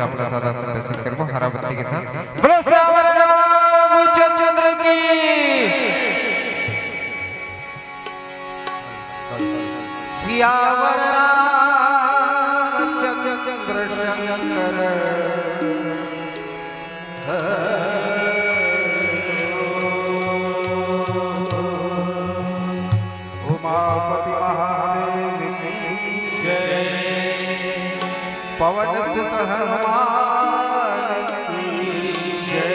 अपना सादा दर्शन करबो हरा बत्ती के साथ। बोलो श्यावर रामचंद्र की। श्यावर रामचंद्र शंकर उमापति महादेव की जय। पवन सुत हनुमान की जय।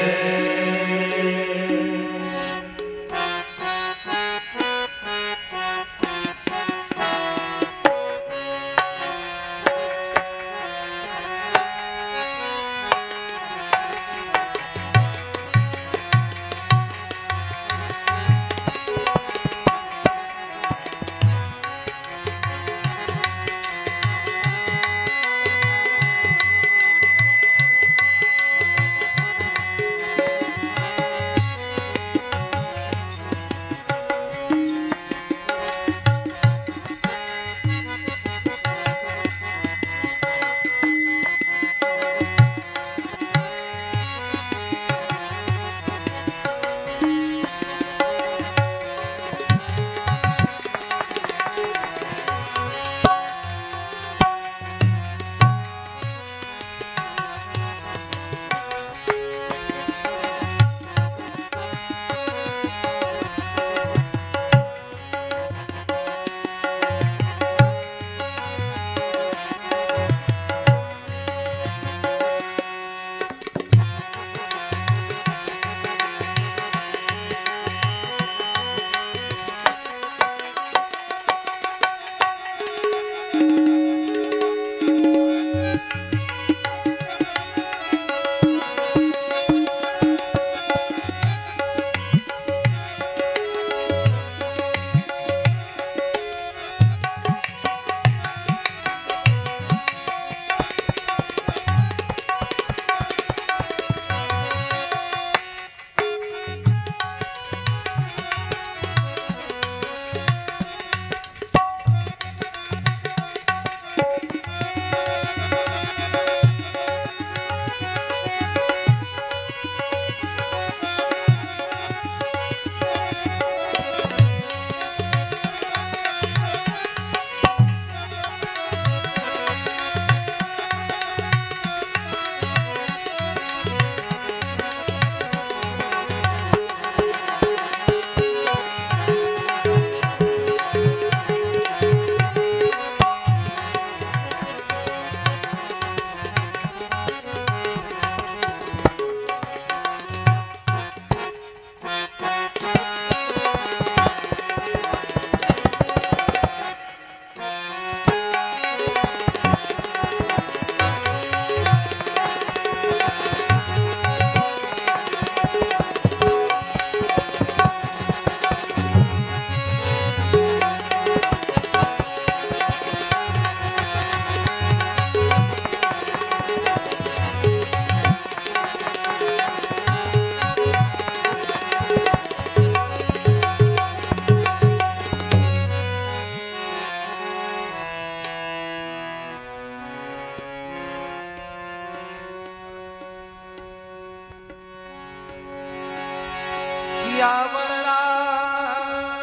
श्यावर रामचंद्र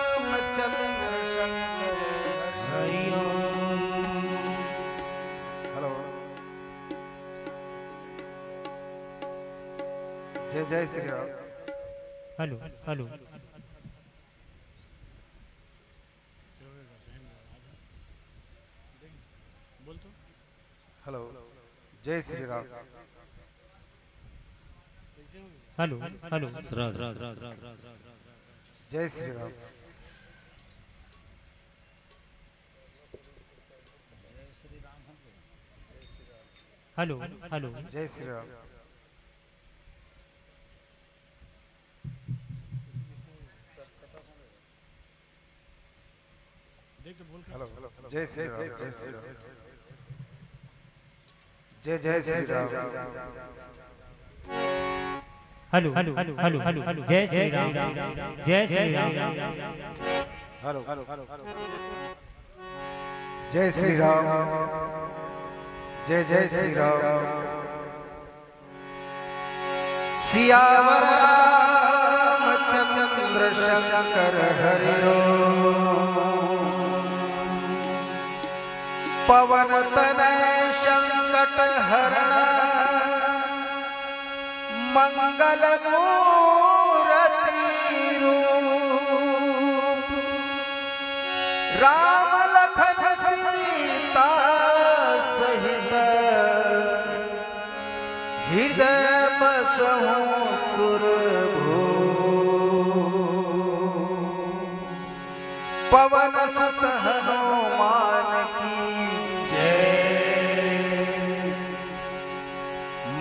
शंकर हरि ओम। हेलो जय जय Shri Ram. Hello hello hello जय श्री राम। हेलो हेलो जय श्री राम। हेलो हेलो जय श्री राम। हेलो जय श्री राम। जय श्री राम। जय जय Shri Ram. Hello hello hello hello जय श्री राम जय श्री राम हेलो जय श्री राम। जय जय श्री राम। सियावर रामचंद्र शंकर हरिओ पवन तनय संकट हरण मंगल मूर्ति रूप राम लखन सीता सहित हृदय बसहु सुरभू पवन सुत हनुमान की जय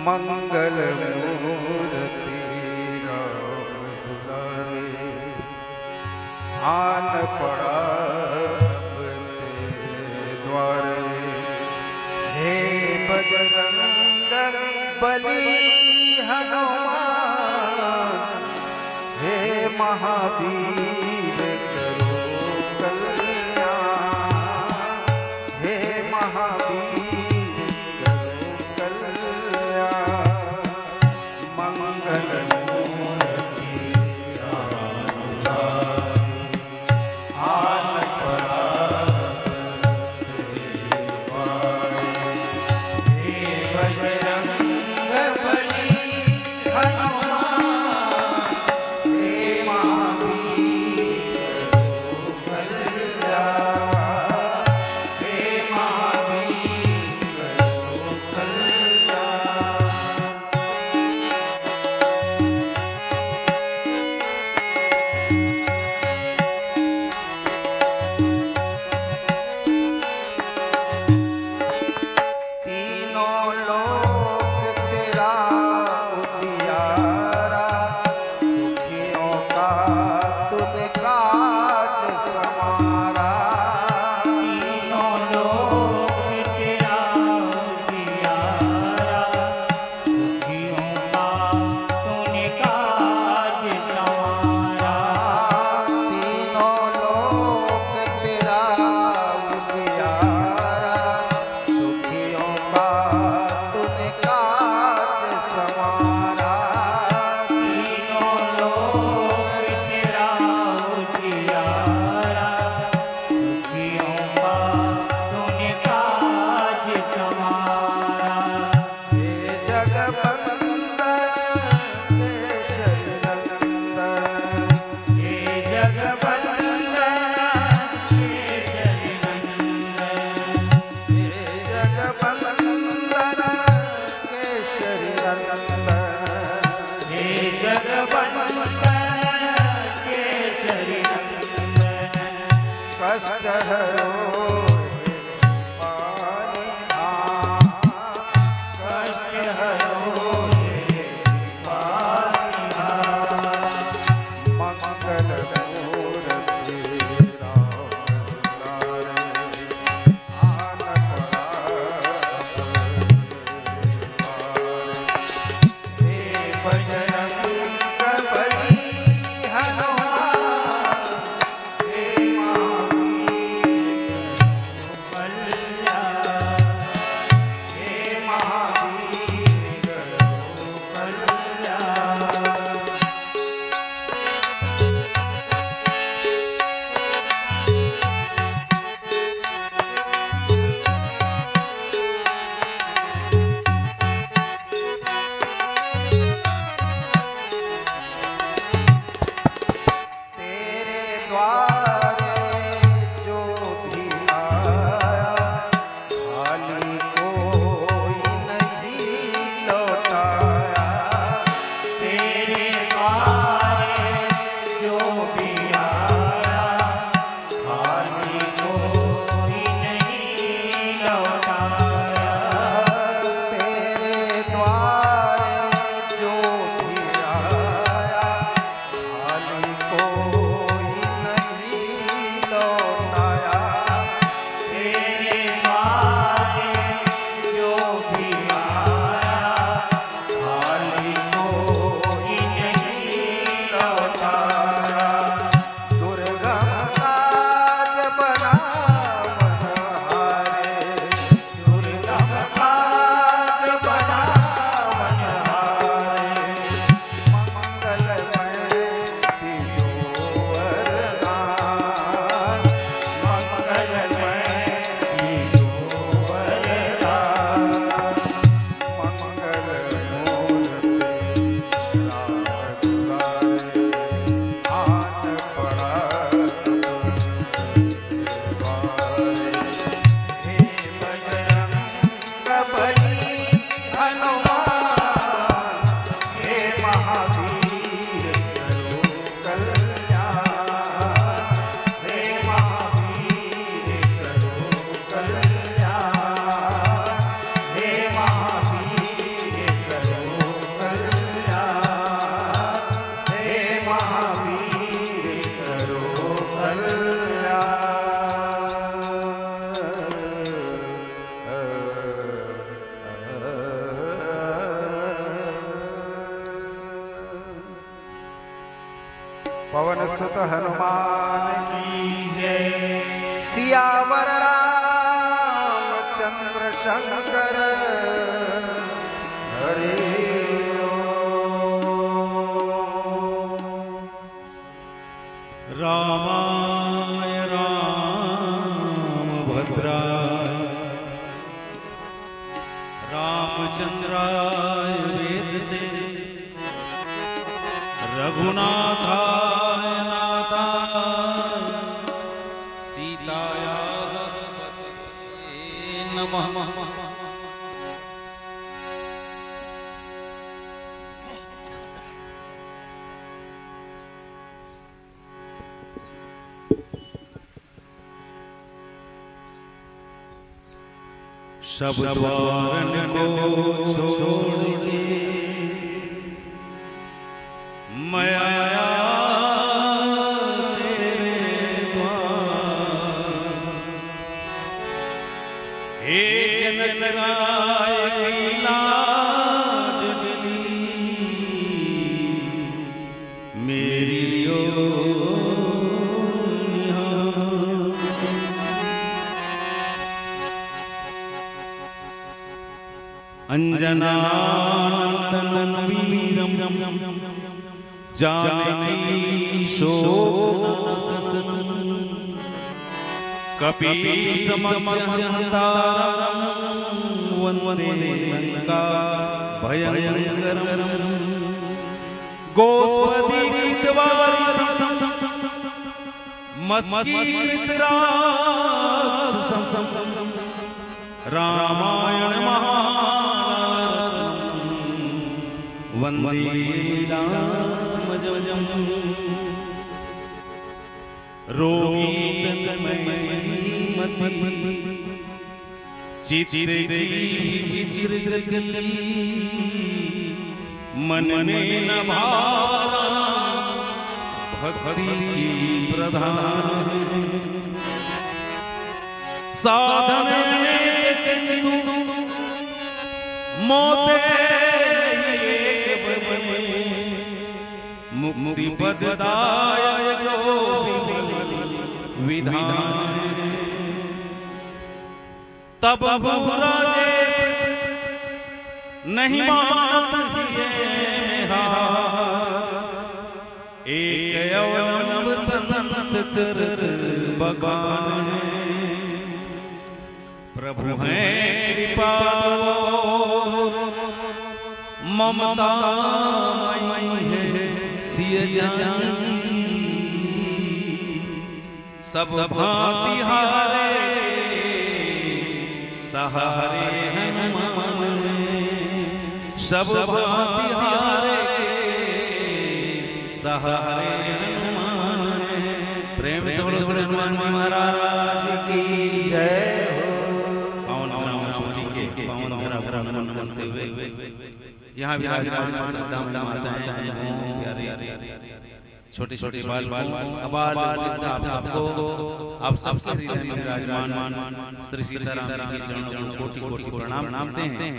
मंगल मूर्ति राम दुलारे आन पड़ा द्वारे हे बजरंग बली हनुमान हे महावीर करो कल्याण हे महावीर करो कल्याण मंगल मूर्ति आन पड़ा हे बजरंग बली हनुमान हे महावीर कल्याण हे महावीर कल्याण तीनों लोक तेरा उजियारा दुखियों का तूने काज संवारा तीनों लोक तेरा उजियारा दुखियों का तूने काज संवारा तीनों लोक तेरा उजियारा दुखियों का तूने काज संवारा तीनों लोक तेरा उजियारा दुखियों का तूने काज संवारा हे जगबंदन केशरी नंदन हे जगवंदन केशरी नंदन हे जगबंदन केशरी नंदन हे जगवंदन केशरी नंदन कष्ट हरो पानी कष्ट हरो हे पानिहा मंगल मूर्ति राम दुलारे आन हे बजरंग बली हनुमान हे महावीर कल्याण हे महावीर हनुमान हे महावीर करो कल्याण हे महावीर करो कल्याण हे महावीर करो कल्याण हे महावीर करो पवन सुत हनुमान की जय सियावर रामचंद्र शंकर हरे रामाय रामभद्राय रामचंद्राय वेदसे रघुनाथाय नाथाय सीताया नमः। सब द्वारन को छोड़ दे मैं आया तेरे द्वार। हे जनक राय की लाडली मेरी अंजनानंदन वीरम जानकी शोक कपि समचंतारम वंदे लंका भयंकरम गोस्पति कृतवारिसं मस्कीकृत राक्षसं रामायण वंदे रामजम रोगी चित्र मन में न भारा भक्ति प्रधान साधन मोते मुक्ति पददायक जो विधान तब राजेश नहीं मानत मेरा एक अवलंब संत कर बगान प्रभु हैं कृपाल ममता है सिय जान सब भांति हारे सहारे हनुमान सब भांति हारे सहारे हनुमान प्रेम से बोलो हनुमान महाराज की जय हो। पावन नाम सूची के पावन धरा भरा नमन करते हुए यहाँ विराजमान छोटे छोटे बाल आप सबसे विराजमान श्री सीताराम की चरणों को कोटि कोटि प्रणाम मानते हैं।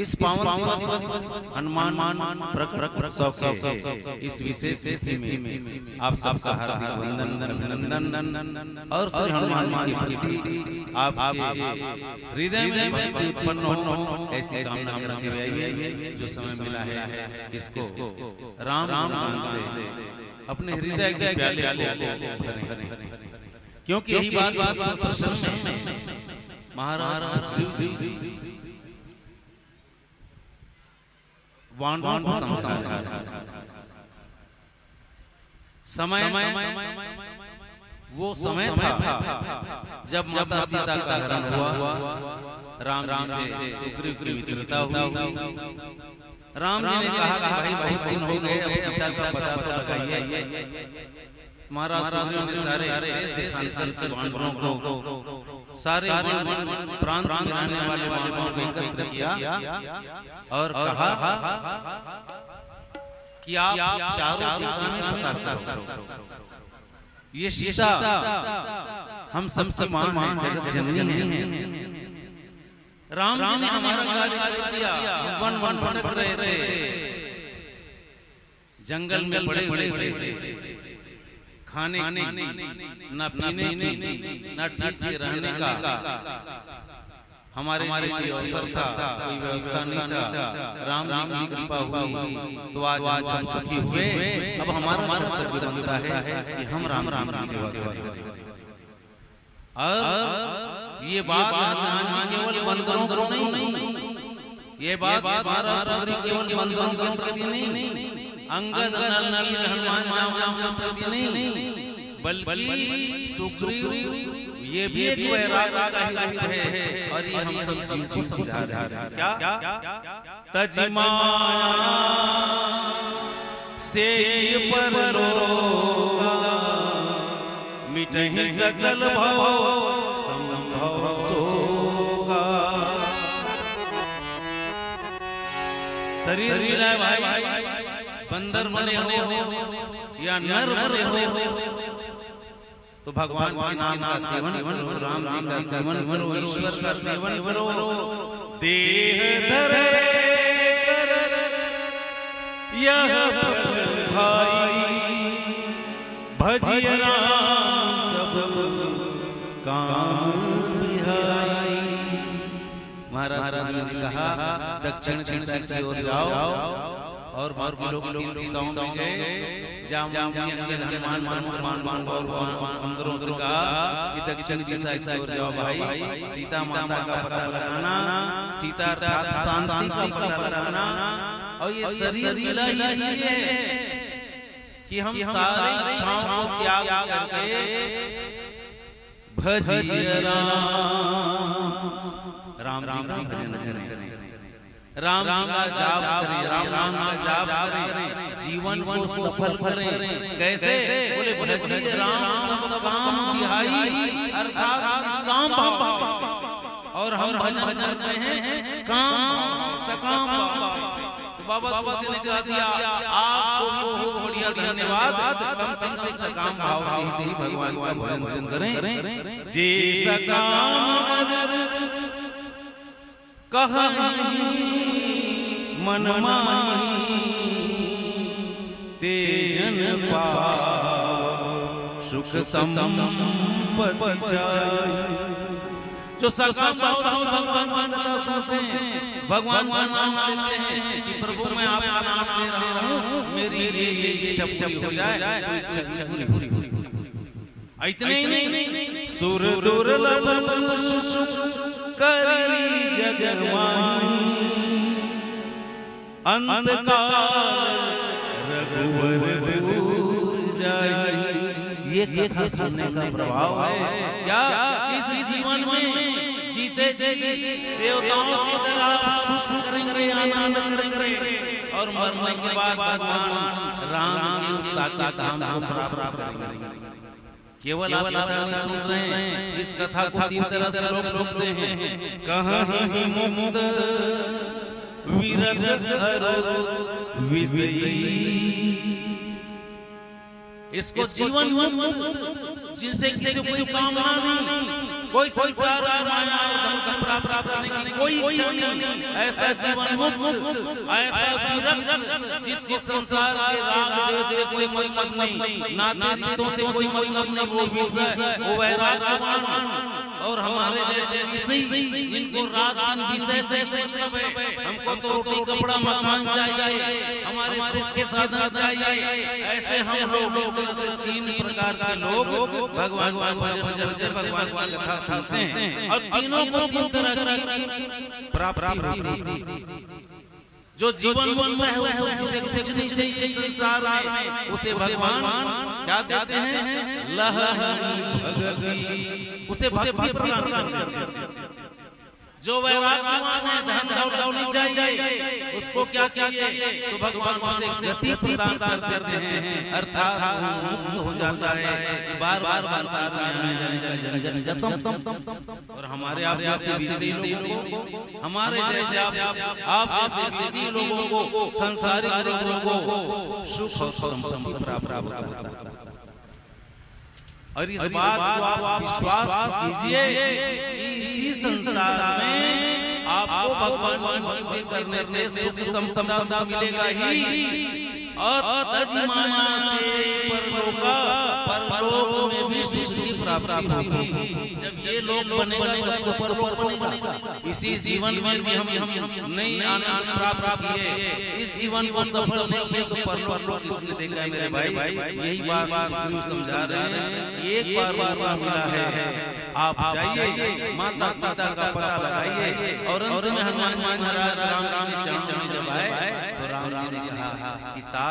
इस पावन हनुमान प्रकट उत्सव के इस विशेष तिथि में आप सबका हार्दिक अभिनंदन और श्री हनुमान जी के प्रति आपके हृदय में भक्ति उत्पन्न हो ऐसी कामना करते हुए जो समय मिला है इसको राम नाम से अपने हृदय के प्याले भरें, क्योंकि यही बात प्रसन्न महाराज शिव जी वानरों को समझाया समय वो समय था जब माता सीता का हरण हुआ, राम जी से सुग्रीव की मित्रता हुई। राम जी ने कहा कि भाई बहुत दिन हो गए, अब सीता का पता तो लगाइए। महाराज सुग्रीव ने सारे देशांतर के वानरों को, सारे प्रांत में रहने वाले वानरों को एकत्र किया और कहा कि आप चारों दिशा में पता करो, ये सीता हम सबसे महान है, जगत जननी है। राम जी ने हमारा कार्य कर दिया। वन वन भटक रहे थे, जंगल में बड़े बड़े खाने न पीने न ठीक से रहने का हमारे लिए अवसर था, कोई व्यवस्था नहीं था। राम जी की कृपा हुई तो आज हम सुखी हुए। अब हमारा कर्तव्य बनता है कि हम राम की सेवा करें। और ये बात केवल बंदरों को नहीं, ये बात हमारा सुग्रीव केवल बंदरों के प्रति नहीं, अंगद नल हनुमान के प्रति नहीं, बल्कि सुग्रीव ये भी एक वैराग्य का ही रूप है। और ये हम सब जीव को समझा रहा है। क्या तजिमा से परलोका मिटहि सकल भव संभव सोगा। शरीर मिला भाई, बंदर बने हो या नर बने हो, तो भगवान के नाम का सेवन करो, राम जी का सेवन करो, ईश्वर का सेवन करो। देह धरे यह भाई भजिय राम सब काम बिहाई। महाराज ने कहा दक्षिण दिशा की ओर जाओ और बाकी लोग दिशाओं में गए। हनुमान और बंदरों से कहा कि दक्षिण दिशा की ओर जाओ भाई, सीता माता का पता लगाना, सीता अर्थात शांति का पता लगाना। और ये शरीर मिला इसलिए कि हम सारी इच्छाओं को त्याग करके भजिए राम राम का भजन करें, राम का जाप करें, राम का जाप करें, जीवन को सफल करें। कैसे? बोले भजिए राम सब काम बिहाई, अर्थात काम और हम भजन करते हैं काम सकाम। बाबा तुलसी ने कहा दिया आपको बहुत बढ़िया धन्यवाद। कम से सकाम भाव से ही भगवान का भजन करें। जे सकाम कहीं मन माही तेजन पाओ सुख संपत्ति जाए। जो सकाम भाव से भगवान का नाम लेते हैं कि प्रभु मैं आपका नाम ले रहा हूँ, मेरी लिए इच्छा हो जाए, इतने ही नहीं सुर दुर्लभ करी जगमाही अंत काल रघुवर दूर जाए। ये कथा सुनने का प्रभाव है क्या? इस जीवन में जीते देवताओं की तरह सुख करेंगे, आनंद करेंगे और मरने के बाद भगवान राम की साक्षात धाम को प्राप्त करेंगे। केवल आप नहीं सुन रहे हैं, इस कथा को तीन तरह से लोग सुनते हैं। कहीं मुक्त विरक्त और विषयी, इसको जीवन मुक्त जिनसे किसी को कोई कामना नहीं, कोई संसार माया धन का प्राप्त करने की कोई इच्छा नहीं, ऐसा जीवन मुक्त, ऐसा विरक्त जिसको संसार के राग द्वेष से कोई मतलब नहीं, नाते रिश्तों से कोई मतलब नहीं, वो विषय वो वैराग्यवान। और हमारे जैसे विषय जिनको रात दिन विषय से मतलब है, हमको तो रोटी कपड़ा मकान चाहिए, हमारे सुख के साधन चाहिए। ऐसे हम लोग तीन प्रकार के लोग भगवान का भजन भगवान की कथा सुनते हैं और तीनों को तीन तरह की प्राप्ति होती। जो जीवन में है उसे कुछ नहीं चाहिए संसार में, उसे भगवान क्या देते हैं? लहरी भगति, उसे भक्ति प्रदान करते हैं। जो वैराग्यवान है, धन दौलत नहीं चाहिए, उसको क्या चाहिए? तो भगवान उसे गति प्रदान करते हैं, अर्थात मुक्त हो जाता है। बार बार संसार में आने जाने का झंझट। और हमारे आप जैसे बीसी लोगों को, हमारे जैसे आप जैसे बीसी लोगों को, संसारिक लोगों को सुख और संपत्ति प्राप्त होता है। और इस बात को आप विश्वास कीजिए कि इसी संसार में आपको भगवान की भक्ति करने से सुख संपदा मिलेगा ही, और तजमाना से परलोक में भी सुख की प्राप्ति होगी। जब ये लोग बनेगा तो परलोक बनेगा। इसी जीवन में भी हम नई आनंद प्राप्त किए, इस जीवन को सफल देखिए तो परलोक किसने देखा है मेरे भाई? यही बात गुरु समझा रहे हैं। एक बार मिला है, आप जाइए माता सीता का पता लगाइए, और अंत में हनुमान महाराज राम के चरण में जब आए तो राम ने कहा कि तात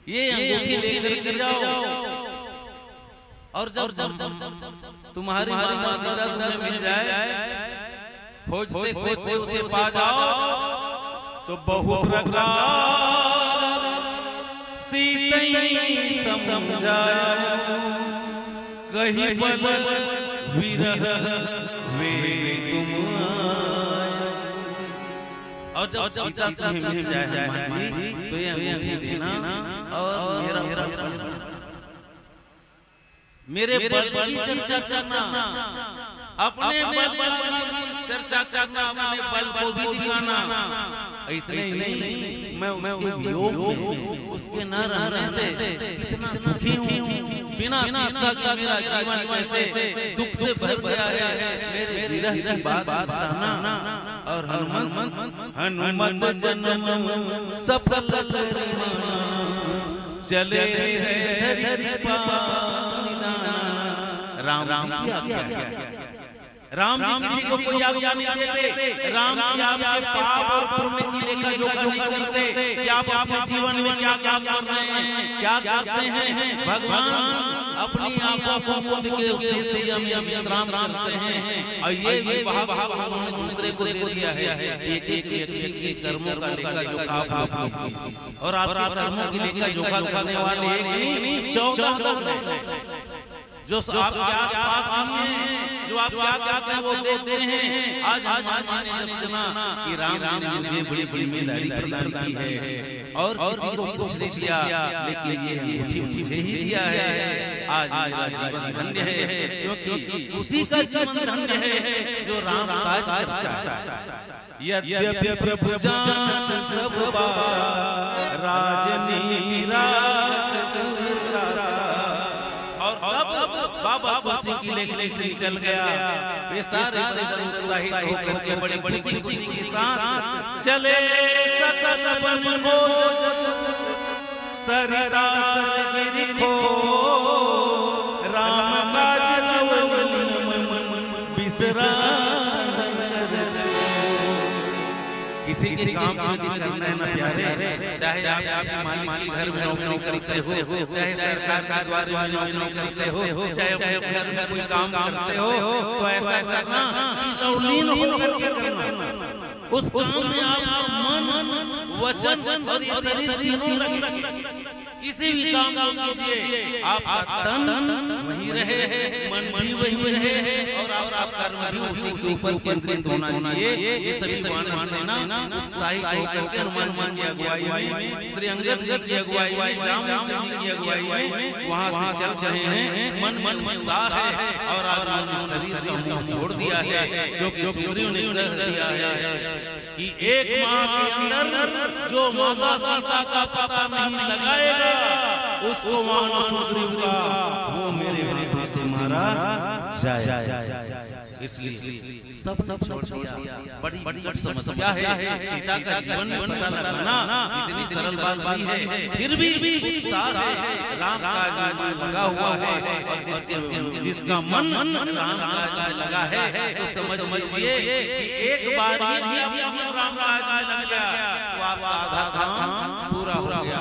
ये अंगूठी लेकर जाओ, और जब तुम्हारी माता सीता तुम्हें मिल जाए, खोजते खोजते उसे पा जाओ, तो बहु प्रकार सीतई समझाया, कहीं बल विरह वे तुम आए। और जब सीता तुम्हें मिल जाए हनुमान जी, तो ये अंगूठी देना, और मेरे बल की चर्चा करना, अपने बल की चर्चा करना, अपने बल को भी दिखाना। इतने नहीं, मैं उसके वियोग में, उसके न रहने से इतना दुखी हूँ, बिना सीता के मेरा जीवन कैसे दुख से भर गया है, मेरे विरह की बात बताना। और हनुमत जन्म सफल चले हरि राम की आज्ञा है। राम किसी को कोई आज्ञा नहीं देते। राम आपके पाप और पुण्य की लेखा जोखा नहीं करते कि आप अपने जीवन में क्या क्या कर रहे हैं, क्या करते हैं। भगवान अपनी आंखों को मूंद के उससे संयम विश्राम करते हैं, और ये विवाह उन्होंने दूसरे को दे दिया है। एक कर्मों का लेखा जोखा आप लीजिए, और आप कर्मों की लेखा जोखा करने वाले एक नहीं 14 जो आपके आस-पास हैं, जो आप क्या कहते हैं वो देते हैं। आज हनुमान ने जब सुना कि राम ने मुझे बड़ी जिम्मेदारी प्रदान की है, और किसी को कुछ नहीं दिया, लेकिन ये अंगूठी मुझे ही दिया है, आज मेरा जीवन धन्य है, क्योंकि उसी का जीवन धन्य है जो राम काज करता है। यद्यपि प्रभु जान सब बात, राजनीति बाबा खुशी की लेखने से निकल गया। वे सारे उत्साहित होकर के बड़ी बड़ी खुशी के साथ चले सकल बन को सरिता सगिरी को राम काज बिसरा। किसी के काम करना है ना प्यारे, चाहे आप किसी मालिक घर में नौकरी करते हो, चाहे सरकार के द्वार में नौकरी करते हो, चाहे घर में कोई काम करते हो, तो ऐसा करना तौलीन होकर के करना। उस काम में आपका मन, वचन और शरीर तीनों लगे। किसी भी काम को कीजिए, आपका तन वही रहे, मन भी वही रहे, और आपका कर्म भी उसी के ऊपर केंद्रित होना चाहिए। ये सभी भगवान से ना उत्साहित होकर के हनुमान जी की अगुवाई में, श्री अंगद जी की अगुवाई में, राम जी की अगुवाई में वहां से चल रहे हैं। मन उत्साह है, और आपने शरीर का मुंह छोड़ दिया है, क्योंकि सूर्य ने कह दिया है कि एक माह के अंदर जो माता सीता का पता नहीं लगाएगा, उसको वहां सूर्य वो मेरे हाथों से मारा जाए। इसलिए सब छोड़ दिया। बड़ी समस्या है सीता का जीवन में पता लगाना, इतनी सरल बात नहीं है, फिर भी उत्साह है, राम काज लगा हुआ है, और जिसका मन राम काज लगा है, तो समझिए कि एक बार ही राम काज लग गया तो आपका आधा काम पूरा हो गया,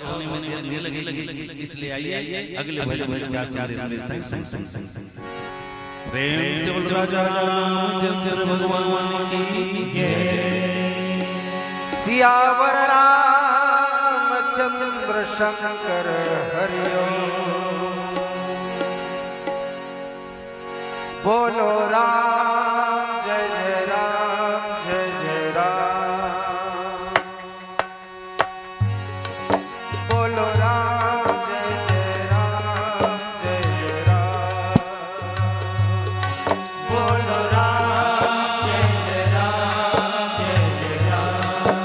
होने में देर लगी। इसलिए आइए अगले भजन क्या प्रेम से बोल राजा रामचंद्र भगवान की जय। सियावर रामचंद्र शंकर हरिओ। बोलो राम जय जय राम जय जय राम। बोलो राम जय जय राम जय जय राम। बोलो राम जय जय राम जय जय राम।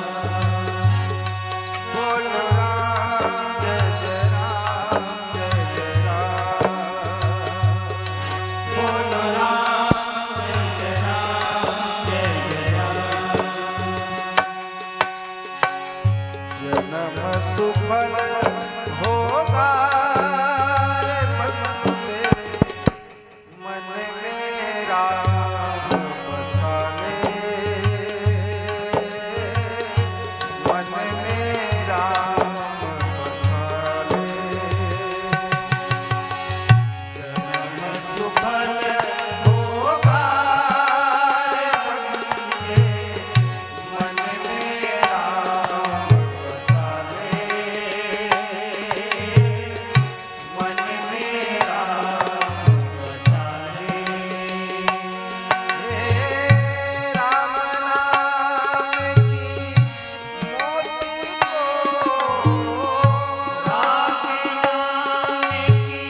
बोलो राम जय जय राम जय जय राम। बोलो राम जय जय राम जय जय राम। जन्म सुफल होगा रे बंदे, मन में राम बसा ले। मन में राम बसा ले। जन्म सुफल होगा रे बंदे, मन में राम बसा ले। मन में राम बसा ले। राम नाम की मोती को, राम नाम की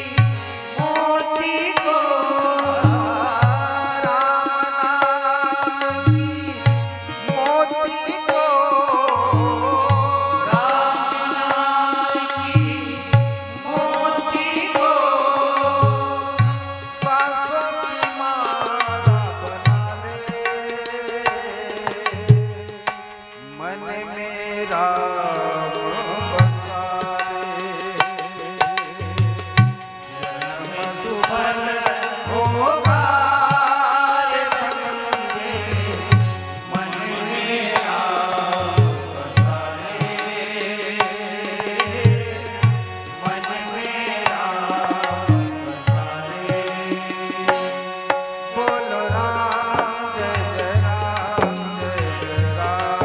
मोती को, राम नाम की मोती को, राम नाम की मोती को सांसों की माला बना ले। मन में राम बसा ले। जन्म सुफल होगा रे बंदे, मन में राम बसा ले। मन में राम बसा ले। बोलो राम जय जय राम जय जय राम।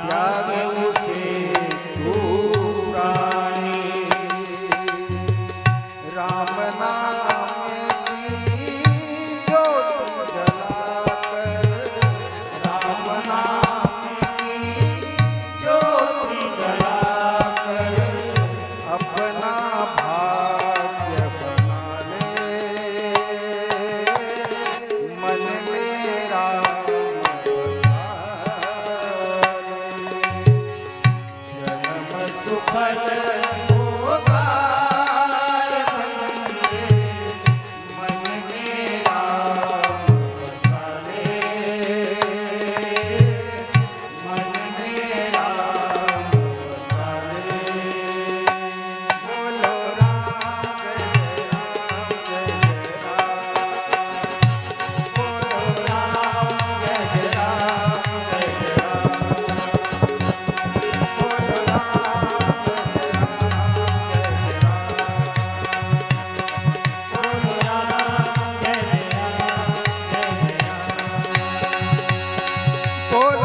त्यागे उसे तू प्राणी राम नाम की ज्योति जलाकर राम नाम की ज्योति जलाकर अपना भाग्य बना ले मन में राम बसा ले जन्म सुफल होगा धन्य मन में राम बसा ले मन में राम बसा ले बोलो राम जय राम बोलो राम जय राम बोलो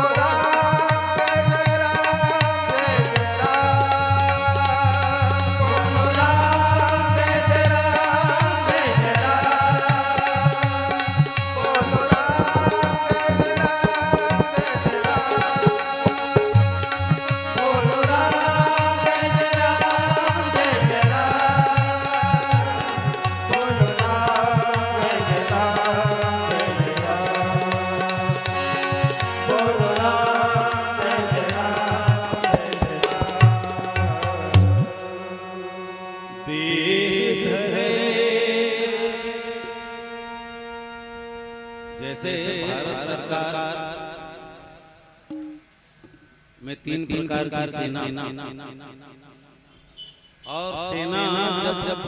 जैसे भारत सरकार में तीन प्रकार की सेना और सेना जब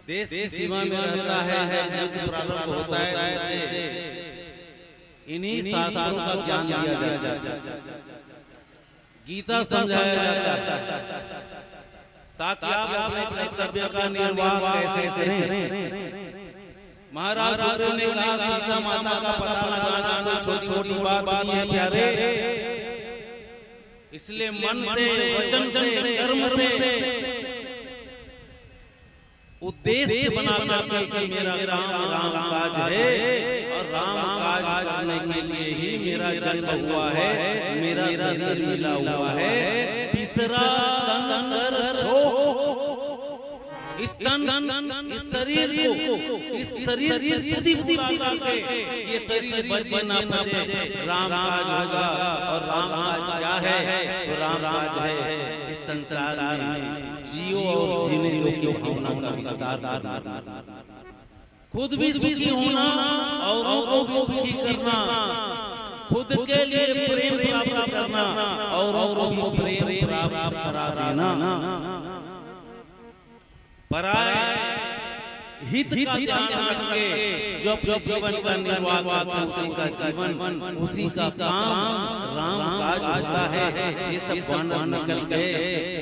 देश की सीमा में रहता है युद्ध प्रारंभ होता है ऐसे इन्हीं शास्त्रों का ज्ञान दिया जाता है गीता समझाया जाता है ताकि आप अपने कर्तव्य का निर्वाह कैसे करें। महाराज सुखदेव ने कहा सीता माता का पता लगाना कोई छोटी बात नहीं है प्यारे, इसलिए मन से वचन से कर्म से उद्देश्य बना करके कि मेरा राम काज है और राम काज करने के लिए ही मेरा जन्म हुआ है, मेरा शरीर मिला हुआ है। तीसरा तन कर छो इस तन इस शरीर की सुधी बुद्धि करके ये शरीर बचे ना बचे राम काज होगा। और राम काज क्या है? तो राम काज है इस संसार में जियो और जीने योग्य भावना का विस्तार करना, खुद भी सुखी होना और औरों को सुखी करना, खुद के लिए प्रेम प्राप्त करना और औरों को प्रेम प्राप्त करा देना। पराये हित का ध्यान रखके जो अपने जीवन का निर्वाह करता है उसी का जीवन उसी का काम राम काज होता है। ये सब वानर निकल गए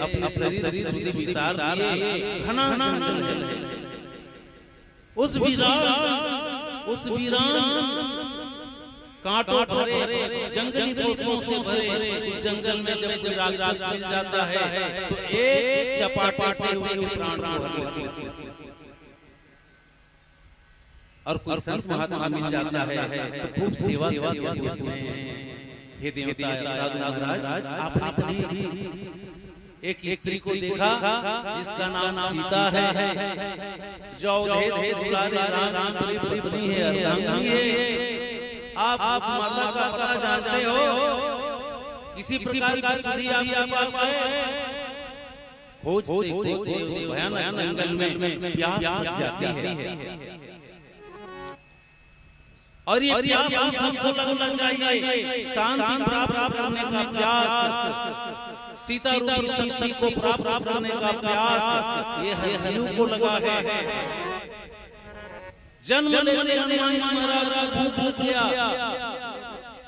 अपने शरीर सुधि विसार किए घना जंगल है। उस वीरान कांटों भरे जंगली पशुओं से भरे उस जंगल में जब कोई राक्षस चल जाता है तो एक चपाटे से उसके प्राण को और कोई संत महात्मा मिल जाता है तो खूब सेवा की उसने। हे देवता साधु महाराज, आपने कभी एक स्त्री को देखा जिसका नाम सीता है, जो अवधेश दुलारे राम की पत्नी है, अर्धांगिनी है। आप उस माता का पता जानते हो? किसी प्रकार की सुधि आपके पास है? खोजते उस भयानक जंगल में प्यास बुझ जाती है। और ये प्यास हम सबको लगना चाहिए, शांति प्राप्त करने का प्यास, सीता रूपी शक्ति को प्राप्त करने का प्यास ये हर जीव को लगा है। जन्म लेते हनुमान महाराज को भूख लिया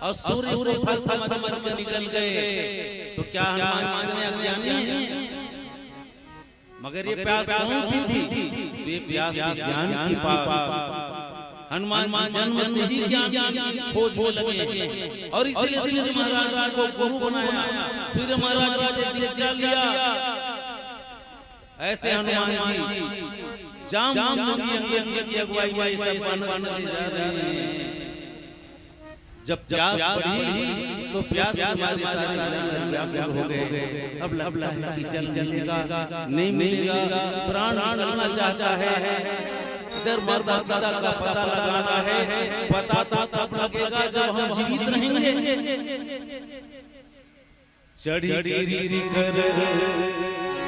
और सूर्य फल समझ के निकल गए तो क्या हनुमान मांगने अज्ञानी है? मगर ये प्यास कौन सी थी? ये प्यास ज्ञान की पास। हनुमान जन्म से ही ज्ञान खोज में लगे और इसलिए सूर्य महाराज को गुरु बनाया, सूर्य महाराज से शिक्षा लिया। ऐसे हनुमान जी जाम की अगुवाई में सब बनने जा रहे हैं। जब प्यास बढ़ी तो प्यास के मारे सारे व्याकुल हो गए। अब लगता है कि चल चलेगा नहीं मिलेगा, प्राण निकलना चाहता है। इधर माता सीता का पता लगाना है, पता तब लगेगा जब हम जीवित रहेंगे। चढ़ी शिखर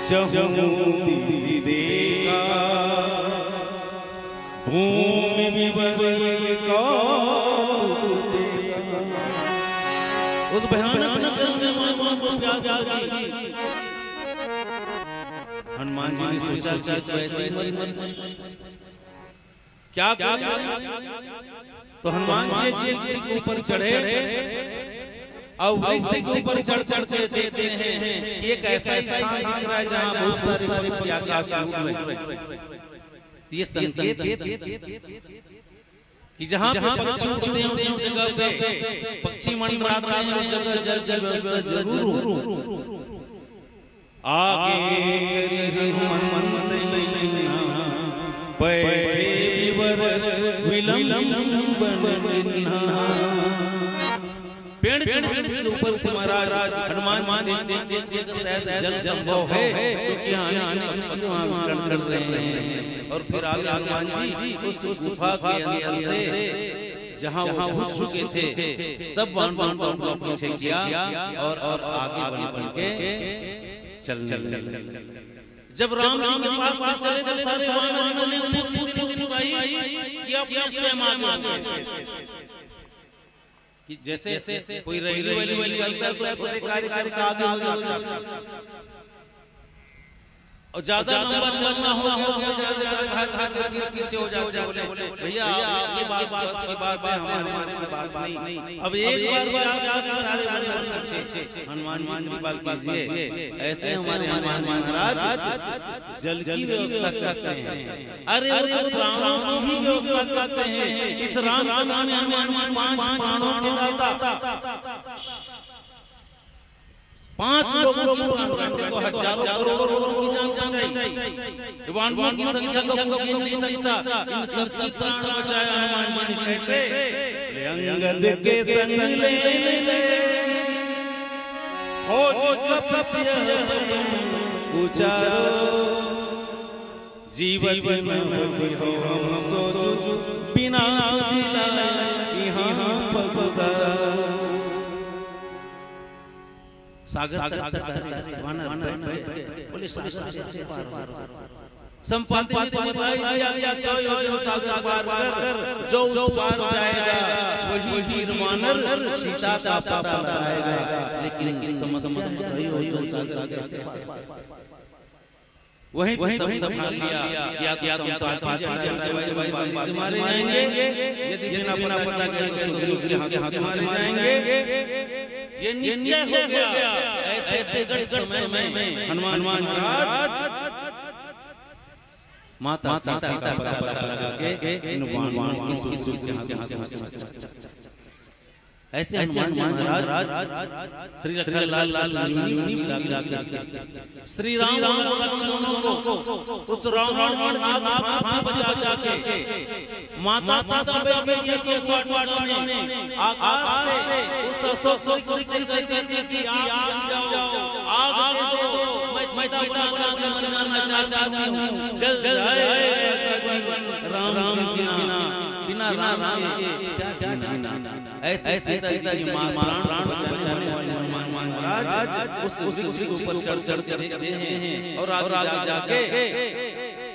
चहुमुखी देखा, भूमि विवर का उस भयानक नगर में मां को प्यास लगी। हनुमान जी ने सोचा कि तो ऐसे ही क्या करें? तो हनुमान जी वृक्ष के ऊपर चढ़े और वृक्ष के ऊपर चढ़ते देखते हैं कि एक ऐसा स्थान दिख रहा है जहां बहुत सारे पक्षी आकाश में उड़ रहे हैं। ये संकेत कि जहां पक्षी उड़ते हैं उस जगह पे पक्षी मणिमराते हैं, उस जगह जल जरूर आगे करी हनुमंत बैठे विवर विलंबन पेड़ के ऊपर से महाराज हनुमान देखते जल संभव है क्योंकि यहाँ विचरण कर रहे हैं। और फिर आगे हनुमान जी उस गुफा के अंदर से जहाँ वो घुस चुके थे सब वाहन को पीछे किया और आगे बढ़ के चल। जब राम जी के पास चले तो सारे वानरों ने उन्हें पूछा कि अपने स्वयं आगे कि जैसे कोई रेली वाली बनता है तो छोटे कार्यकर्ता आगे हो जाता है और ज्यादा लंबा चलना हो पीछे हो जाओ भैया ये बात हमारे पास की बात नहीं। अब एक बार सारे हनुमान जी की बात कीजिए। ऐसे हमारे हनुमान महाराज जल की व्यवस्था करते हैं। अरे राम की व्यवस्था करते हैं। इस राम का नाम हनुमान 5 प्राणों के दाता, 5 लोगों की प्राण को हजारों करोड़ों की जान बचाई। वानरों की संख्या को गिन नहीं सकता, इन सबकी प्राण बचाया हनुमान जी। कैसे? अंगद के संग ले खोज तपस्या उचारो, जीवन में हो हम सोचो बिना सोचिला यहाँ पगदा। सागर बोले सागर से पार संपत्ति बताई दिया सागर पार कर, जो उस पार जाएगा वही वीर वानर सीता का पता लगाएगा। लेकिन समस्या सही हो तो सागर से पार वही सब संभाल लिया। या संपत्ति से मारे जाएंगे, यदि बिना पता के सुख हाथ से मारे जाएंगे। ये निश्चय हो गया। ऐसे समय में हनुमान महाराज माता सीता का पता लगा के इन वानरों की सुख ऐसे हनुमान महाराज श्री लाल श्री राम लक्ष्मणों को उस रावण फांसी बजा के माता सीता के सोपाट में आकाश से उस से कहती थी आग जाओ, आग दे दो, मैं सीता बना के मर जाना चाहती हूँ। जल जाए राम बिना राम के क्या जीना। ऐसे सीता जी प्राण बचाने वाले हनुमान महाराज उस वृक्ष के ऊपर चढ़ देखते हैं और आगे जाके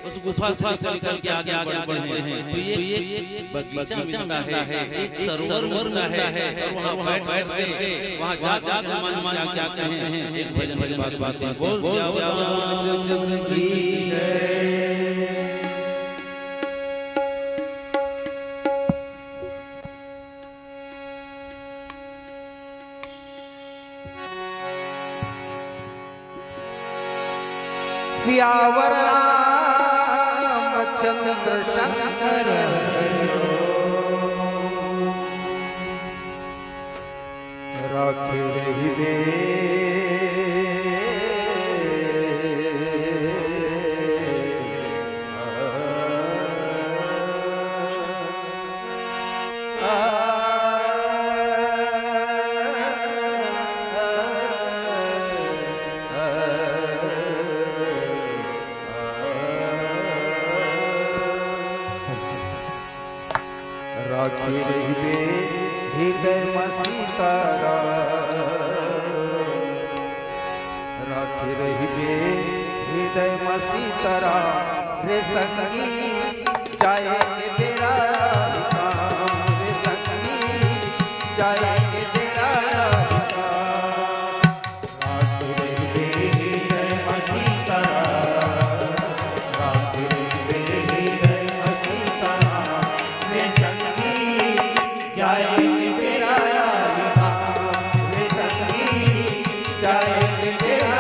उस गुफा से निकल के आगे बढ़ते हैं। तो ये बगीचा है, एक सरोवर है और वहाँ बैठ के वहाँ जा हनुमान क्या कहते हैं, एक भजन वासी बोल सियावर रामचंद्र की जय। सियावर रामचंद्र शंकर राखे रहिबे राखी रहिबे हृदय में सीतारा राखी रहिबे हृदय में सीतारा रे संगी जाए के बेरा रे संगी जाए के बेरा राखी रहिबे हृदय में सीतारा राखी रहिबे हृदय में सीतारा रे संगी जाए के बेरा रे संगी जाए के बेरा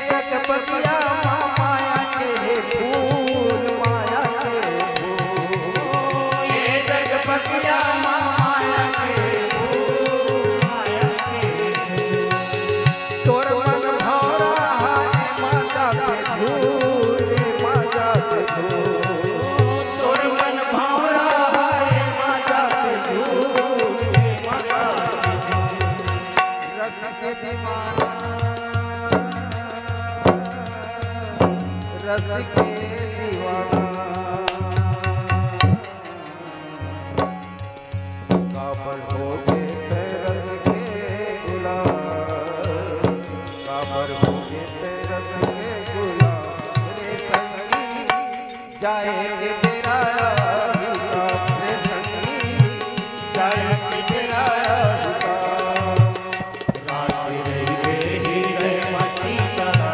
जगपतिया माया के फूल माया के फूल ये जगपतिया माया के फूल माया के फूल तोर मन भौरा है माता के झूल माता के झूल तोर मन भौरा है माता के झूल माता के झूल रस के दीवाना रस के दीवाना काबर हो गए रस के गुलाब काबर हो गए रस के गुलाब रे संगी जाए के बेरा रे संगी जाए के बेरा राखी रहिबे हृदय में सीतारा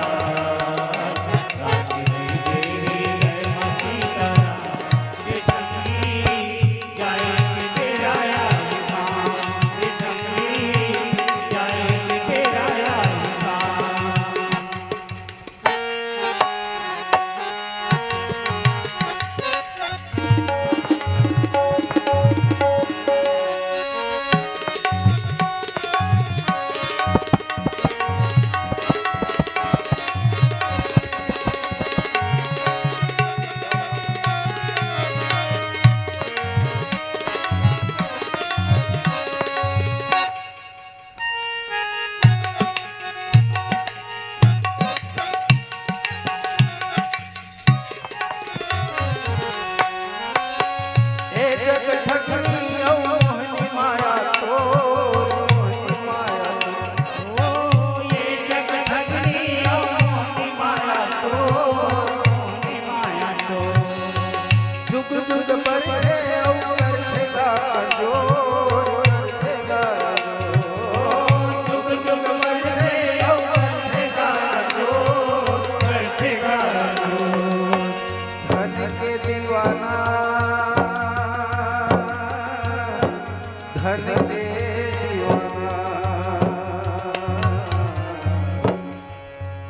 धन के दीवाना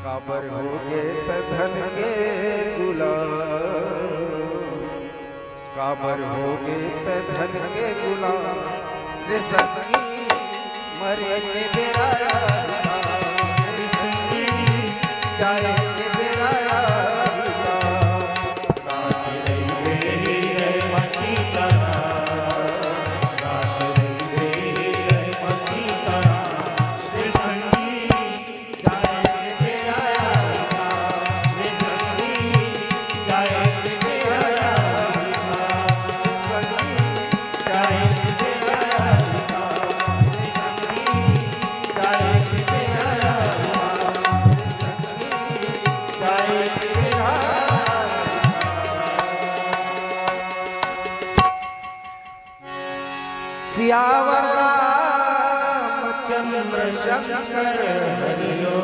काबर हो गए त धन के गुलाम काबर हो गए त धन के गुलाम रे संगी मरे के बेरा रे संगी जाए के बेरा सियावर रामचंद्र शंकर हरिओ।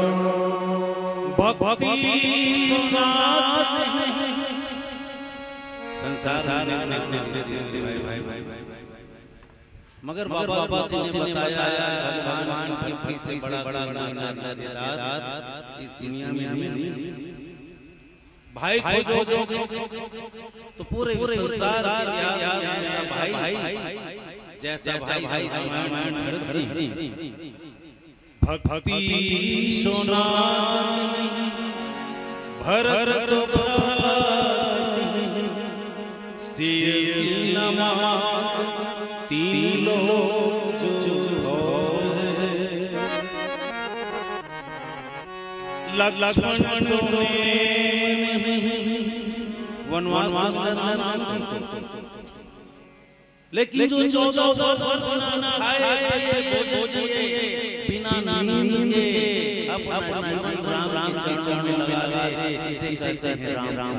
भक्ति संसार मगर बाबा जी ने बताया भगवान भक्ति से बड़ा रिश्तेदार इस दुनिया में नहीं। भाई खोजो तो पूरे संसार भाई जैसा भाई रामायण भरत जी। भक्ति सोना भरत सीनमा तीनों जो लक्ष्मण सोने वनवास लेकिन जो 14 खाना खाए बिना नींद के अपना राम चरण लगा दे इसे कहते हैं राम।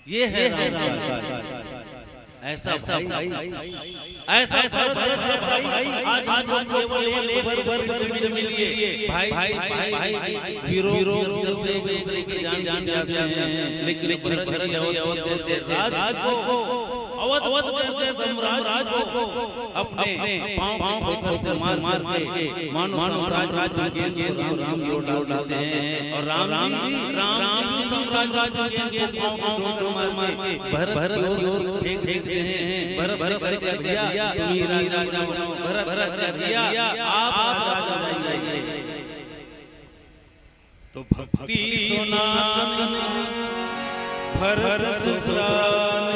ये है राम। ऐसा भाई ऐसा भाई आज केवल एक मिलिए भाई वीरों एक दूसरे की जान जाते हैं। लेकिन भरत जी अवध जैसे राज को अवध जैसे साम्राज्य को अपने पांव से मार के मानो साम्राज्य के राम जोड़ डालते हैं। और राम साम्राज्य के पांव मार के भरत और फेंक देते हैं। भरत से दिया तुम्ही राजा बनो, भरत दिया आप राजा बन जाइए। तो भक्ति सुना भरत सुसरान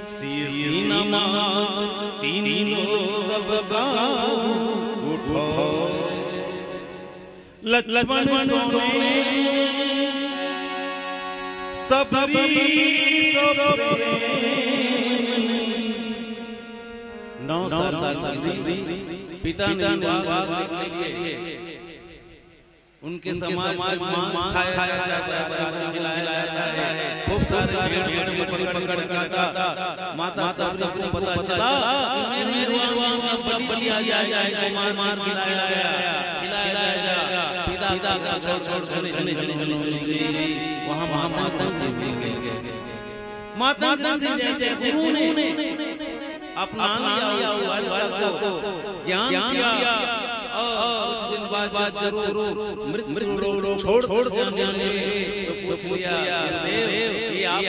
सीनमा तीनों सब गाओ उठो। लक्ष्मण सोने सबरी नौ साल पिता ने उनके समाज मांस खाया जाता है, खिलाया जाता है। खूब सारे भेड़ पकड़ खाता। माता सबको पता चला मेरे बलि आ जाए मार खिलाया जाएगा। पिता का छोड़ वहाँ माता से जैसे गुरु ने अपना लिया को ज्ञान दिया। कुछ दिन बाद जरूर मृत्यु छोड़ जाने तो पूछ लिया देव ये आप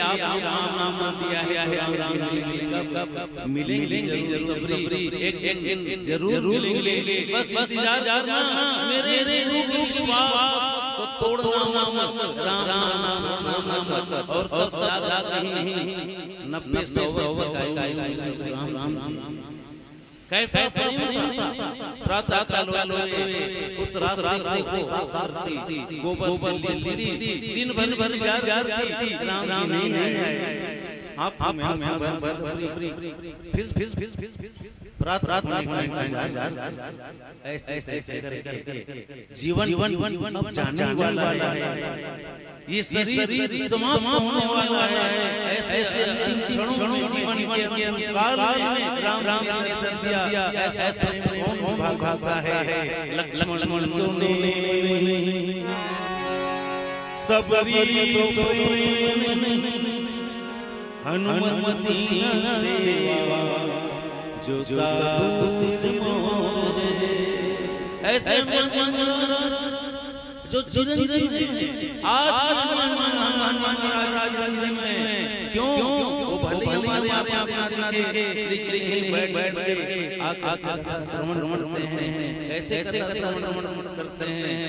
नाम दिया है राम मिलेंगे जरूर एक दिन जरूर मिलेंगे। बस इंतजार मेरे विश्वास को तोड़ना मत राम और तब जा कहीं 90 राम कैसा प्रातः काल उस रास्ते को सारती गोबर ली दिन भर जार थी राम नहीं है। आप फिर प्रातः ऐसे करके जीवन अब जाने वाला है। ये शरीर समाप्त होने वाला है। ऐसे अंतिम क्षणों में जीवन के अंतकाल में राम ने दिया। ऐसा कौन भाषा है लक्ष्मण सोने सबरी हनुमत सीना सेवा जो साधु सिर मोरे। ऐसे जो चिरंजीव आज राज में क्यों वो भले हमारे पास आके लेकिन बैठ के आका श्रवण करते हैं। ऐसे श्रवण करते हैं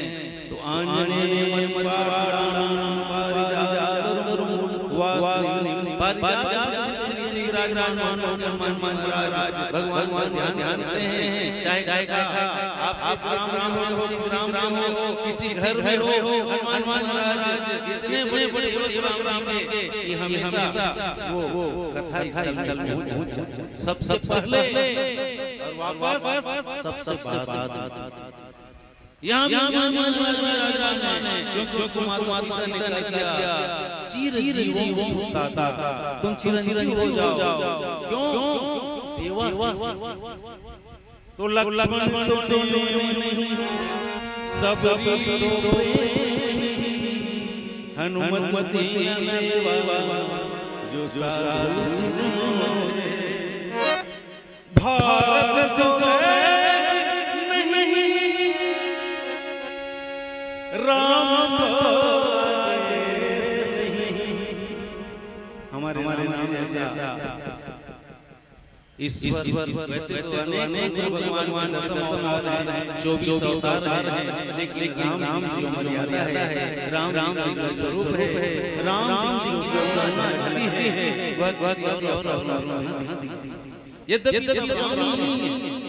तो आंजने मन पारायण पारिजात श्री राज महाराज भगवान ध्यान देते हैं। चाहे आप राम हो किसी घर में हो हनुमान महाराज इतने बड़े राम के कि हमेशा वो कथा इस स्थल में पहुंच सबसे पहले और वापस सबसे बाद यहाँ क्योंकि माता ने किया चिरंजीव तुम चिरंजीव हो जाओ। क्यों सेवा तो लक्ष्मण सुने सब हनुमत सेवा जो साधु भारत सोए नहीं राम सोए हमारे नाम जैसा ईश्वर वैसे तो अनेक भगवान दसम अवतार हैं 24 अवतार हैं लेकिन राम जी मर्यादा है राम जी का स्वरूप है राम जी जो महिमा है वह किसी और अवतार में यद्यपि सब राम ही है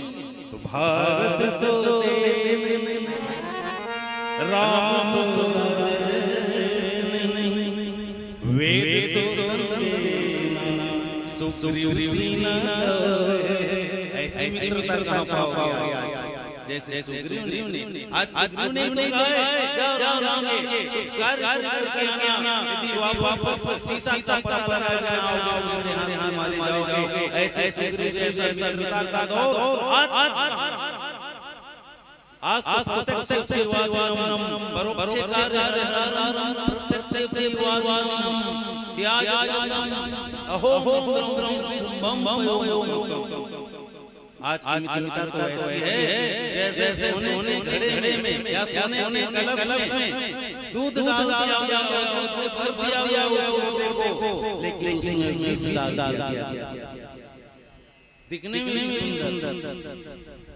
तो भारत सो देश राम सो वेद सो सुग्रीव सीना ऐसी मित्रता कहां पाओगे जैसे सुग्रीव ने आज सुग्रीव ने कहा है जाओ राम उस कार्य करके आना यदि वापस सीता का पता लगा जाओ मेरे हाथ मारे जाओगे ऐसे सुग्रीव जैसा मित्रता का दौर आज प्रत्यक्ष वादनम परोक्ष कार्यारम प्रत्यक्ष वादनम त्यागनम अहो बम आज की मित्रता तो ऐसी है जैसे सोने घड़े में या सोने कलश में दूध डाल दिया से भर दिया उसको लेकिन उसमें घी डाल दिया दिखने में नहीं सुंदर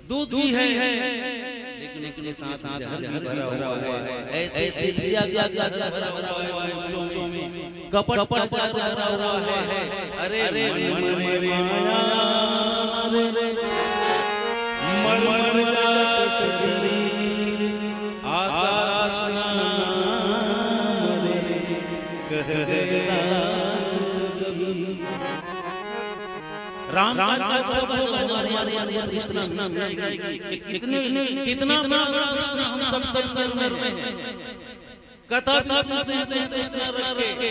दूध भी है लेकिन इसके साथ जहर भरा हुआ है ऐसे भरा हुआ है सोचों में कपट भरा हुआ है अरे माया मर जात शरीर आशा कह गया राम कितना बड़ा कृष्ण हम सब में कथा सुनते हैं कृष्ण रख के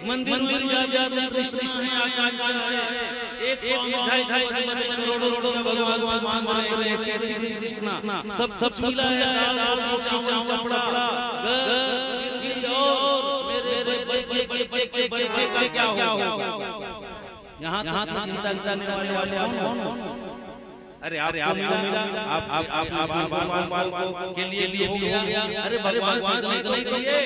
मंदिर में जाते हैं कृष्ण एक ढाई करोड़ों भगवान मान रहे कृष्ण सब मिला है चावल पड़ा मेरे बच्चे का क्या होगा यहाँ तो चिंता करने वाले कौन अरे आप मिला आप भगवान को के लिए हो गया अरे भगवान से नहीं दिए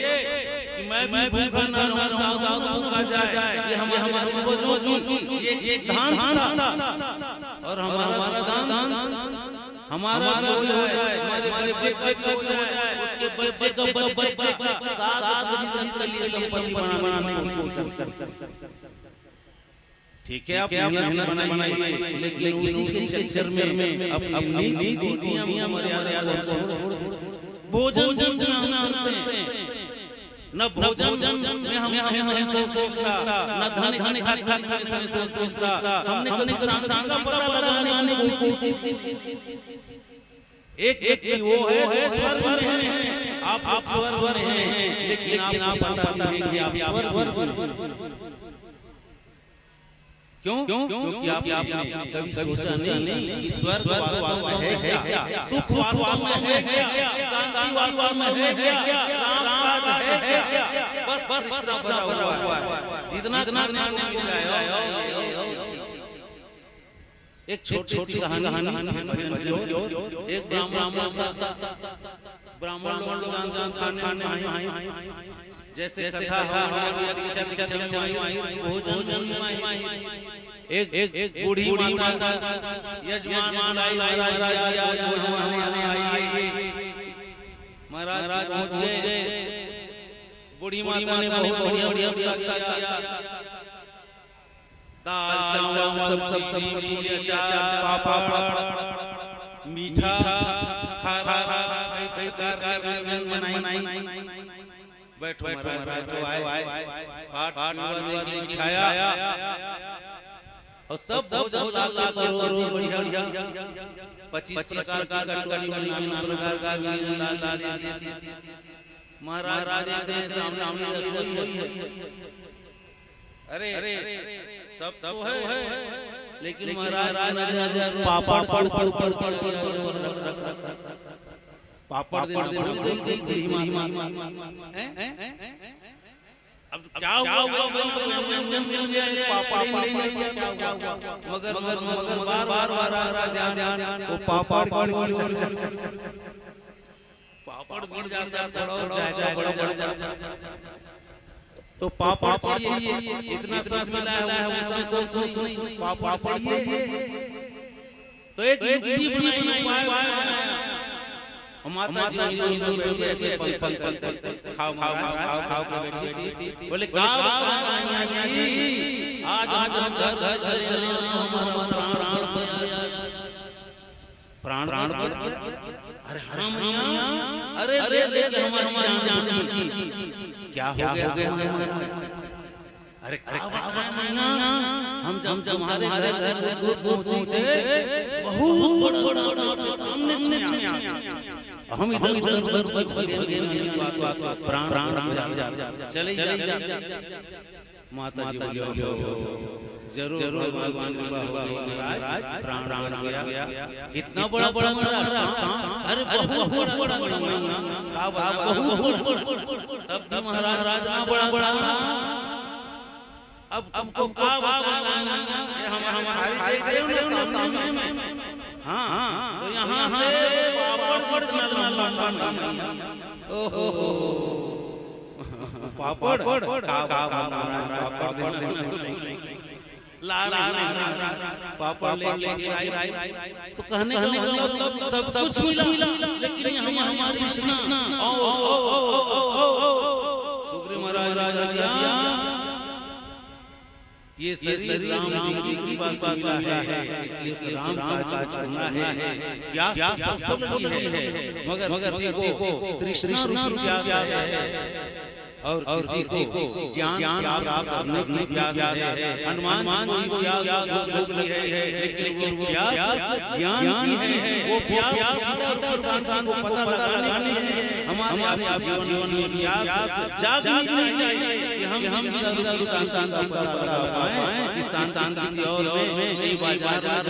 कि मैं भूखा ना रहूं सास भूखा जाए ये हमारे पूर्वजों की ये दान था और हमारा दान हमारा हो जाए हमारे बच्चे का हो जाए उसके बच्चे का साथ जितनी लिए संपत्ति बनाने की कोशिश करते ठीक है आप मेहनत बनाइए लेकिन उसी के चक्कर में अपनी नीतियां मर्यादा छोड़ भोजन करते हैं न भोजन में हम सोचता न धन खाने में सोचता हमने कभी सांस का पता लगाने की कोशिश एक वो है स्वर है आप स्वर हैं लेकिन आप पता नहीं कि आप स्वर क्यों क्योंकि आपने कभी सोचा नहीं कि स्वर्ग वास्तव में है क्या सुख वास्तव में है क्या शांति वास्तव में है क्या राम काज है क्या बस इतना भरा हुआ है जितना ज्ञान मिल जाए एक छोटी सी कहानी एक ब्राह्मण लोग खाने आए जैसे कथा एक बूढ़ी माता यजमान महाराज पहुंच गए बूढ़ी माता ने बहुत बढ़िया किया दाल चावल सब्जी अचार पापड़ मीठा खारा बनाई बैठो महाराज तो आए पाठ बिठाया और सब भोजन लाल रोज बढ़िया 25 प्रकार का कटोरी प्रकार का महाराज के सामने रसोई है अरे सब तो है लेकिन महाराज पापड़ पापड़ दे अब क्या हुआ मगर बार वो पापड़ बढ़ जाता और जायका बढ़ जाता तो पापड़ चाहिए इतना सब मिला है वो सब पापड़ चाहिए तो एक युक्ति बनाई उपाय माता जी इधर बैठे ऐसे पल खाओ के बैठी थी बोले क्या आज हम घर चले प्राण अरे हराम अरे हमारी जान क्या हो गया अरे हम जब हमारे घर से दूर पहुंचे बहुत बड़ा हम इधर प्राण चले माता जी जरूर भगवान महाराज प्राण गया कितना बड़ा अरे बहुत बड़ा तब भी महाराज राजा बड़ा अब हमको क्या हम हमारी देख रहे हो ना सामने में हां तो यहां से पापड़ ओहो पापड़ ला पापड़ लेके आई तो कहने का मतलब सब कुछ मिला लेकिन हमारी कृष्णा ओ सुग्रीव महाराज राजा ये शरीर राम जी की कृपा से है इसलिए राम का करना है क्या सब लगी है मगर किसी को कृष्ण प्यास है और किसी को ज्ञान प्राप्त करने की प्यास है हनुमान जी को प्यास लगी है लेकिन वो प्यास ज्ञान की है वो प्यास इंसान को पता लगानी है हमारे जीवन में प्यास जागनी चाहिए कि हम इंसान को पता लगा पाए कि इंसान किसी और में नहीं बाजार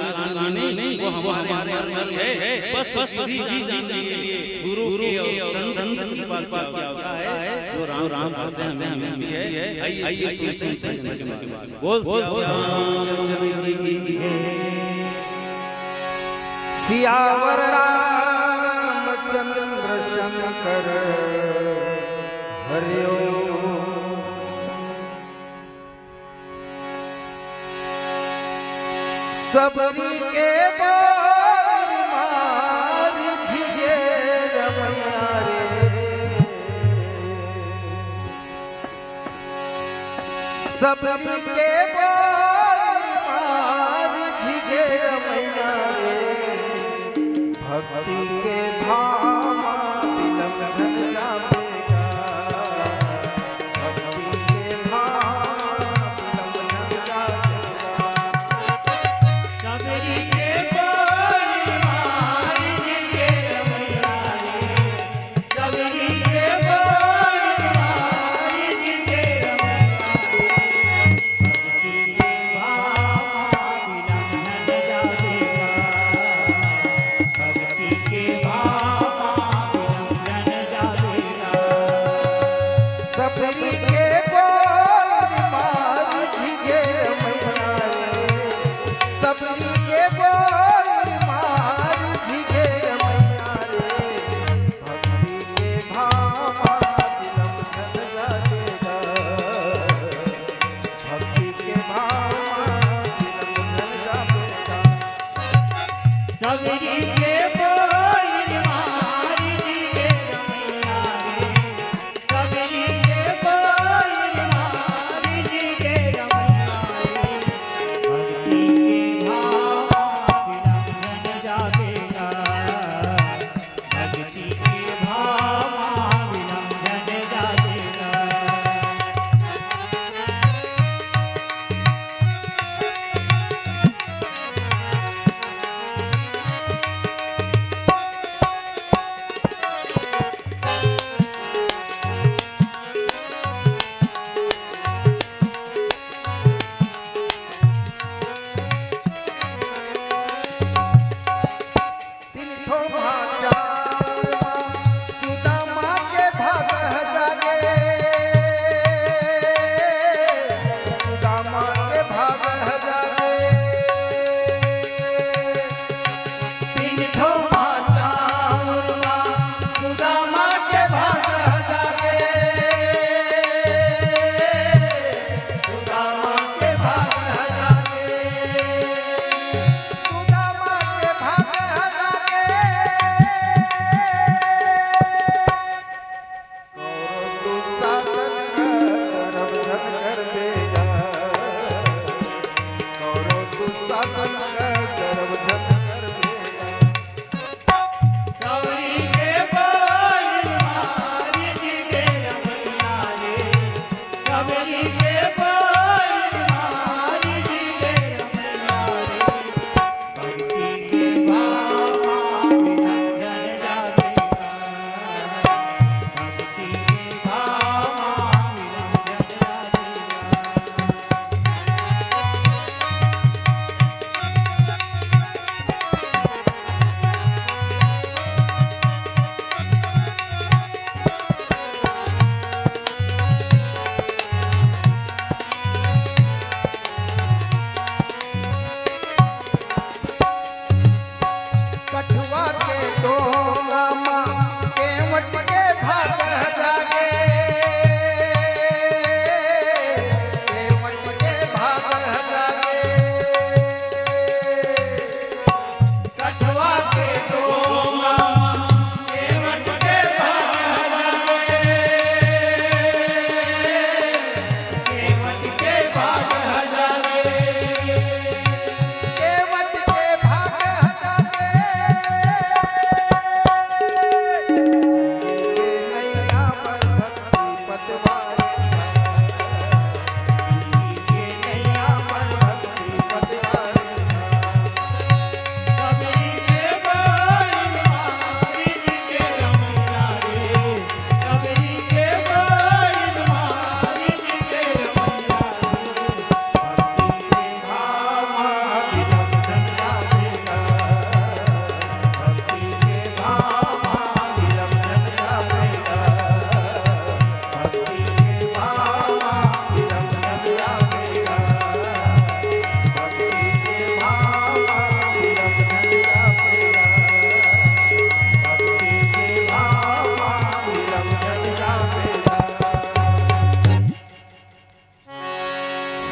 नहीं वो हमारे अंदर है बस सीधी जानने के लिए गुरु की और संत की बात क्या है जो राम से हमें मिली है आइए सुनते हैं बोल सियावर रामचंद्र शंकर हरिओ सबरी के बार मार झिए रमैया रे सबरी के बार मार झिए रमैया रे भक्ति के भामा बिलम झन जावेगा भक्ति के भामा बिलम झन जावेगा सबरी के बार मार झिए रमैया रे सबरी के बार मार झिए रमैया रे भक्ति के भामा बिलम झन जावेगा भक्ति के भामा बिलम झन जावेगा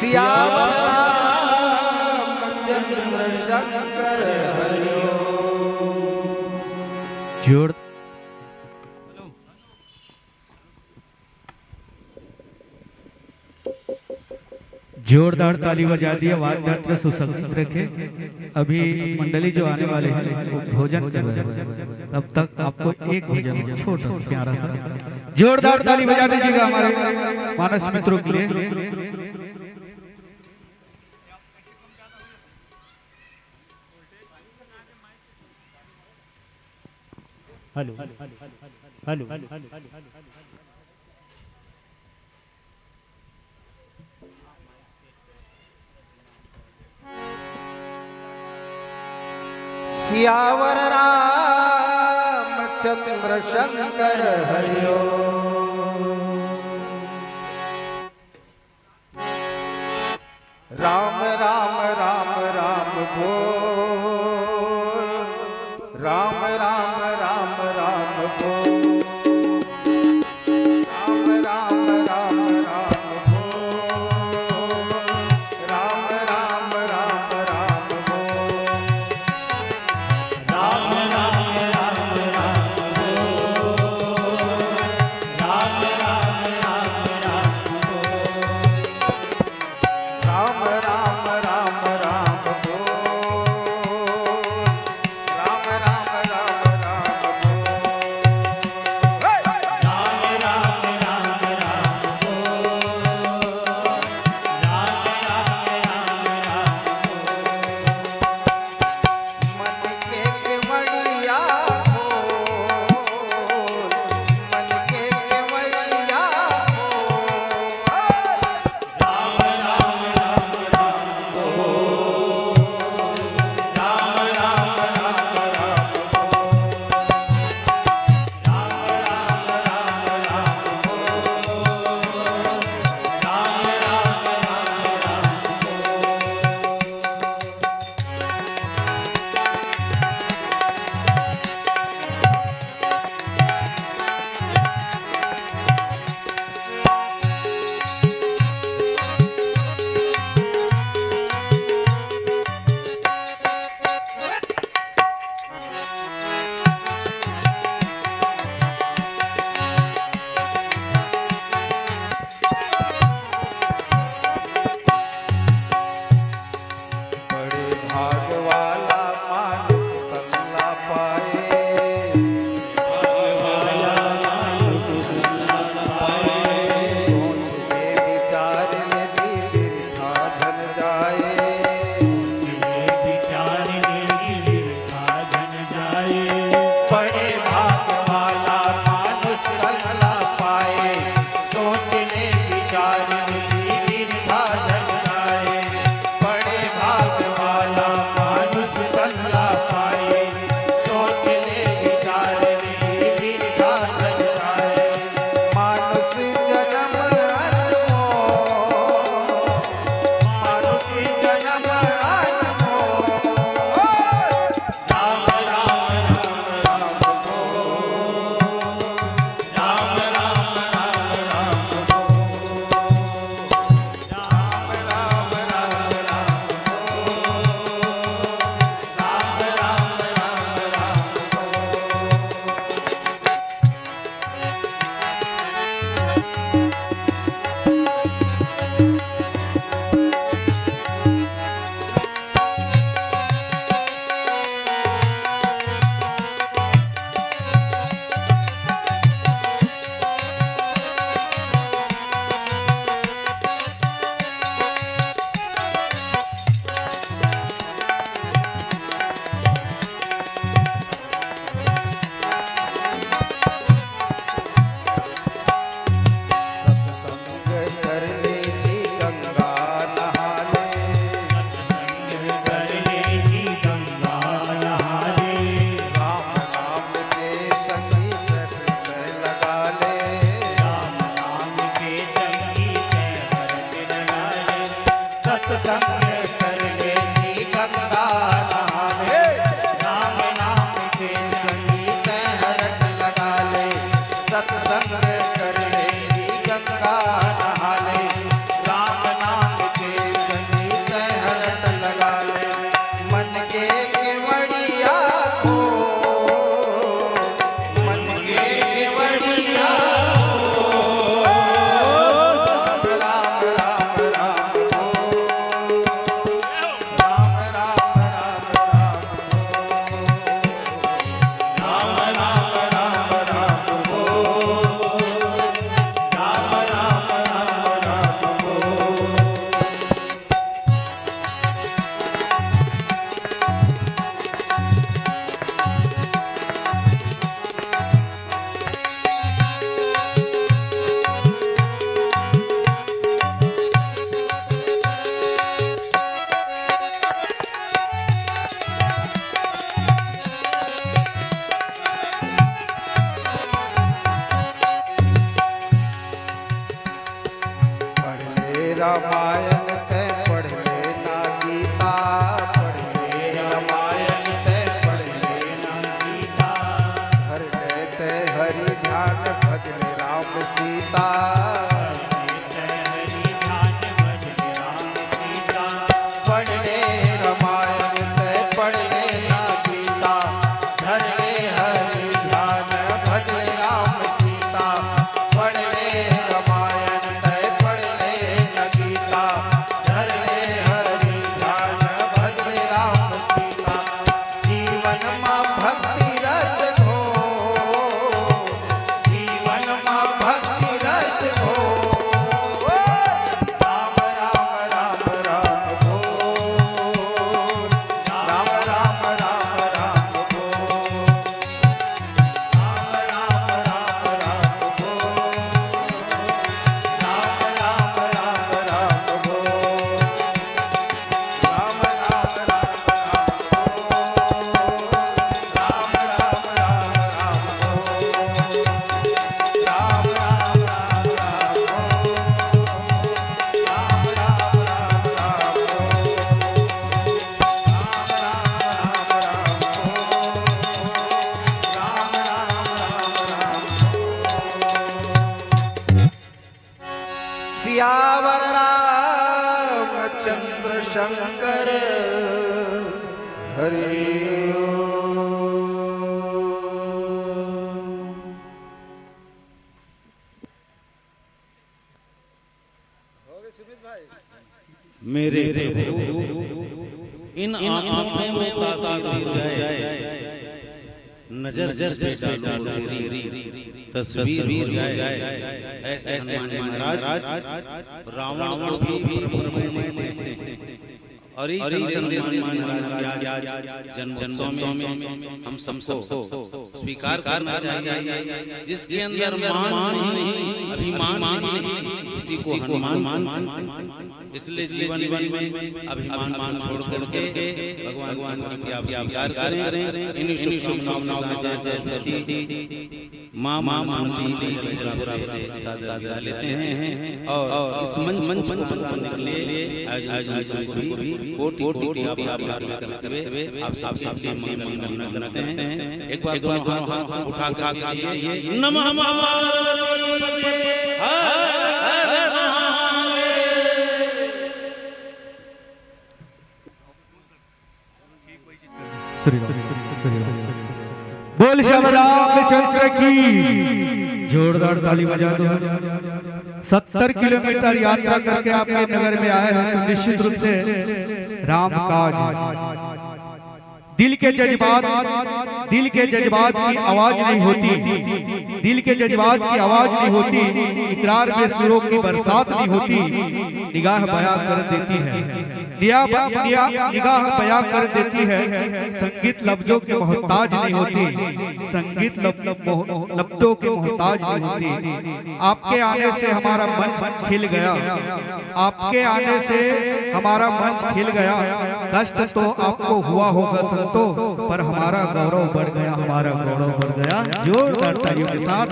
सियावर रामचंद्र शंकर हरिओ। जोड़ जोरदार ताली बजा दी, आवाज मात्र सुसंगत रखे। अभी मंडली जो आने वाले हैं वो भोजन कर रहे हैं, तब तक आपको एक भोजन छोटा सा प्यारा सा जोरदार ताली बजा दीजिएगा हमारे मानस मित्रों के लिए। हेलो हेलो सियावर रामचंद्र शंकर हरिओ। राम राम राम राम बोल, राम राम राम राम बोल, राम राम राम राम बोल, राम राम राम राम बोल, राम राम राम राम राम राम राम राम राम राम राम राम बोल, राम राम राम राम बोल, राम राम राम राम राम राम राम मन के केवड़िया खोल, मन के केवड़िया खोल, राम राम राम राम राम राम राम राम बड़े भाग वाला मानुष कमला पाए, सोच ले विचार ले धीर था धन जाए, बड़े भाग वाला मानुष कमला पाए, सोच ले विचार ले धीर था धन जाए, बड़े भाग वाला मानुष कमला पाए, सोच ले विचार ले धीर था धन जाए, मानुष जन्म अनमोल, मानुष जन्म अनमोल, राम राम राम राम बोल, राम राम राम राम बोल, राम राम राम राम बोल, राम राम राम राम बोल। सत्संग कर ले जी गंगा नहा ले, राम नाम के संगीत लगा ले, सत्संग कर ले जी गंगा नहा ले, राम नाम के संगीत हरन लगा ले, सत्संग कर ले जी गंगा नहा ले, राम नाम के रामायण ते पढ़ लेना गीता, पढ़ ले रामायण ते पढ़ लेना गीता, हर लेते हरि ध्यान भजन राम सीता, पढ़ ले रामायण ते पढ़ लेना गीता, धर ले हरि ध्यान भजन राम सीता, पढ़ ले रामायण ते पढ़ लेना गीता, धर ले हरि ध्यान भजन राम सीता, जीवन मां भक्ति रस घो, जीवन मां भक्ति रस घो, राम राम राम राम बोल, राम राम राम राम बोल, राम राम राम राम बोल, राम राम राम राम बोल, राम राम राम राम बोल, राम राम राम राम बोल, राम राम राम राम बोल, राम राम राम राम सियावर रामचंद्र शंकर हरि मेरे इन आंखों में तासीर जाए, नजर पे डालो तेरी तस्वीर हो जाए, ऐसे हनुमान महाराज रावण को भी प्रभु में और इस संदेश हनुमान महाराज के आज जन्मोत्सव में हम सबको स्वीकार करना चाहिए, जिसके अंदर मान नहीं, अभिमान नहीं, उसी को हनुमान मान। इसलिए जीवन में अभिमान छोड़ करके भगवान की आप स्वीकार करें। इन शुभकामनाओं के साथ सरस्वती माँ से साथ लेते हैं और इस मंच करने के लिए आज को भी कोटि करते हुए आप सबसे मंगल करते हैं। एक बार दोनों हाथ उठा के नमः श्री राम बोल श्याम रामचंद्र की जोरदार ताली बजा दो। 70 किलोमीटर यात्रा करके आपके नगर में आए हैं तो निश्चित रूप से राम काज दिल के जज्बात की आवाज नहीं होती, दिल के जज्बात की आवाज नहीं होती, इकरार में सुरों की बरसात नहीं होती, निगाह बयां कर देती है, निगाह बयां कर देती है, संगीत लफ्जों के मोहताज नहीं होती, संगीत लफ्जों के मोहताज नहीं होती। आपके आने से हमारा मन खिल गया, आपके आने से हमारा मन खिल गया, कष्ट तो आपको हुआ होगा संतो, पर हमारा गौरव बढ़ गया, हमारा गौरव बढ़ गया। जोरदार तालियों के साथ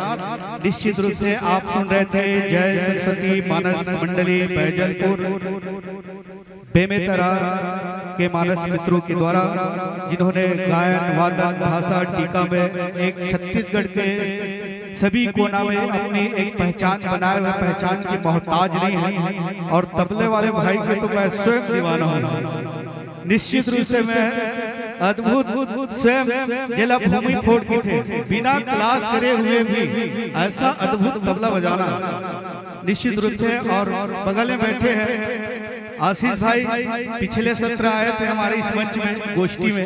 निश्चित रूप से आप सुन रहे थे जय सरस्वती मानस मंडली बैजलपुर बेमेतरा के मानस मित्रों के द्वारा, जिन्होंने गायन वादन भाषा टीका में एक छत्तीसगढ़ के सभी कोना में अपनी एक पहचान बनाए हुए, पहचान की मोहताज नहीं है। और तबले वाले भाई के तो मैं स्वयं दीवाना हूँ। निश्चित रूप से मैं अद्भुत स्वयं जिला भूमि फोड़ के थे, बिना क्लास करे हुए भी ऐसा अद्भुत तबला बजाना निश्चित रूप से। और बगल में बैठे हैं आशीष भाई, पिछले सत्र आए थे हमारे इस मंच में गोष्ठी में,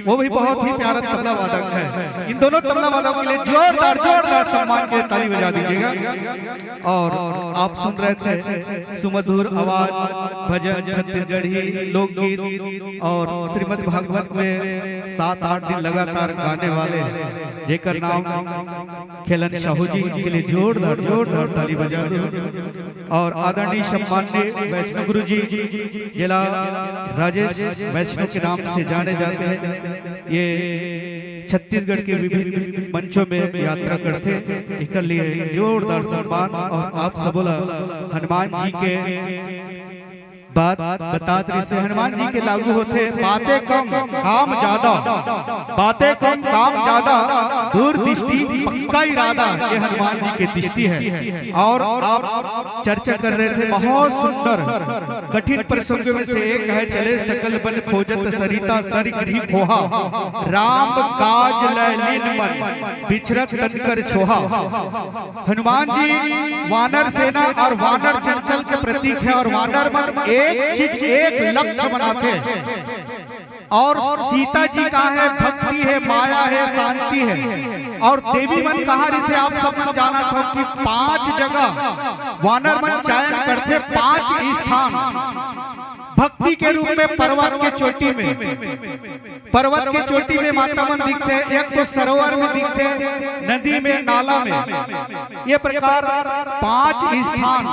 वो भी बहुत ही प्यारा तबला वादक है। इन दोनों तबला वादकों के लिए जोरदार सम्मान के ताली बजा दीजिएगा। और आप सुन रहे थे सुमधुर आवाज, भजन, छत्तीसगढ़ी लोकगीत और श्रीमद् भागवत में 7-8 दिन लगातार गाने वाले जेकर नाम खेलन साहू जी के लिए जोरदार ताली बजा दो। और आदरणीय सम्माननीय वैष्णव गुरु जी जिला राजेश वैष्णव के नाम से जाने जाते हैं, ये छत्तीसगढ़ के विभिन्न मंचों में यात्रा करते हैं। इसके लिए जोरदार सम्मान। और आप सब बोला हनुमान जी के बात बतात रही से हनुमान जी के लागू होते बातें कम काम ज्यादा, बातें कम काम ज्यादा, दूर दृष्टि पक्का इरादा, ये हनुमान जी की दृष्टि है। और आप चर्चा कर रहे थे बहुत सुंदर कठिन प्रसंग में से एक है, चले सकल बन खोजत सरिता सर गृह खोहा, राम काज लैलीन मन बिछरत तनकर छोहा। हनुमान जी वानर सेना और वानर चंचल के प्रतीक है, और वानर मन एक चीज एक लक्ष्य बनाते हैं। और सीता जी का है भक्ति है, माया है, शांति है। और देवी मन कहा रही थे, आप सब मन जाना था कि 5 जगह वानर मन चयन करते, 5 स्थान भक्ति के रूप में पर्वत के चोटी में, पर्वत के चोटी में माता मन दिखते हैं, एक तो सरोवर में दिखते हैं, नदी में, नाला में। ये प्रकार 5 स्थान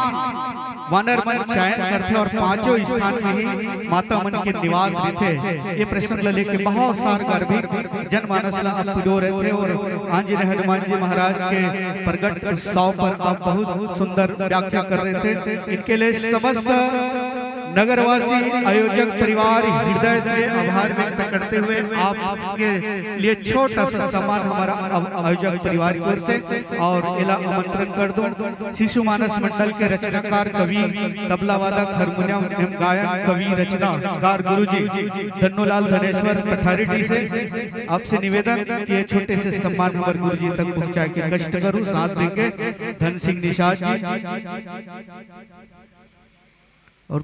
वानर मन चयन करते और 5 स्थान में ही माता मन के निवास रहते। ये प्रसंग लेके बहुत सार गर्भी जनमानस ला रहे थे। और आज हनुमान जी महाराज के प्रगट उत्सव पर आप बहुत सुंदर व्याख्या कर रहे थे। इनके लिए समस्त नगरवासी आयोजक परिवार हृदय से आभार व्यक्त करते हुए आपके लिए छोटा सा सम्मान हमारा आयोजक परिवार की ओर से और इला आमंत्रण कर दूं। शिशु मानस मंडल के रचनाकार कवि, तबला वादक, हारमोनियम एवं गायन कवि रचनाकार गुरुजी धन्नूलाल धनेश्वर अथॉरिटी से आपसे निवेदन कि ये छोटे से सम्मान हमारे गुरुजी तक पहुंचाए के कष्ट करूं। साथ देंगे धन सिंह निषाद जी और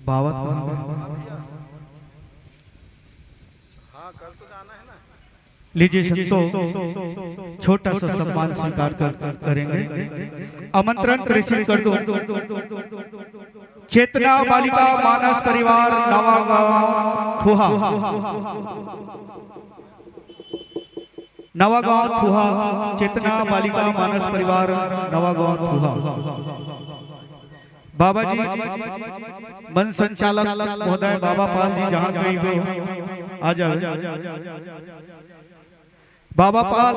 बावत लीजिए संतो छोटा सा सम्मान स्वीकार करेंगे। आमंत्रण प्रेषित कर दो चेतना बालिका मानस परिवार नवागांव थुहा, नवागांव थुहा, चेतना बालिका मानस परिवार नवागांव थुहा। बाबा जी मन संचालक महोदय बाबा पाल जी जहां कहीं हो आ जाओ। बाबा पाल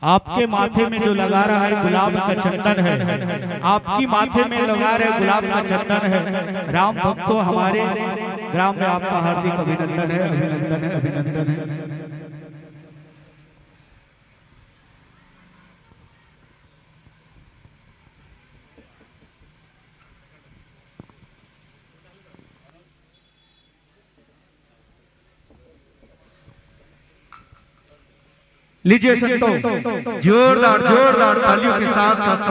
आपके माथे में जो लगा रहा है गुलाब का चंदन है, आपकी माथे में लगा रहे गुलाब का चंदन है। राम भक्तों हमारे ग्राम में आपका हार्दिक अभिनंदन है, अभिनंदन है, अभिनंदन है। लीजिए संतो जोरदार जोरदार तालियों के साथ साथ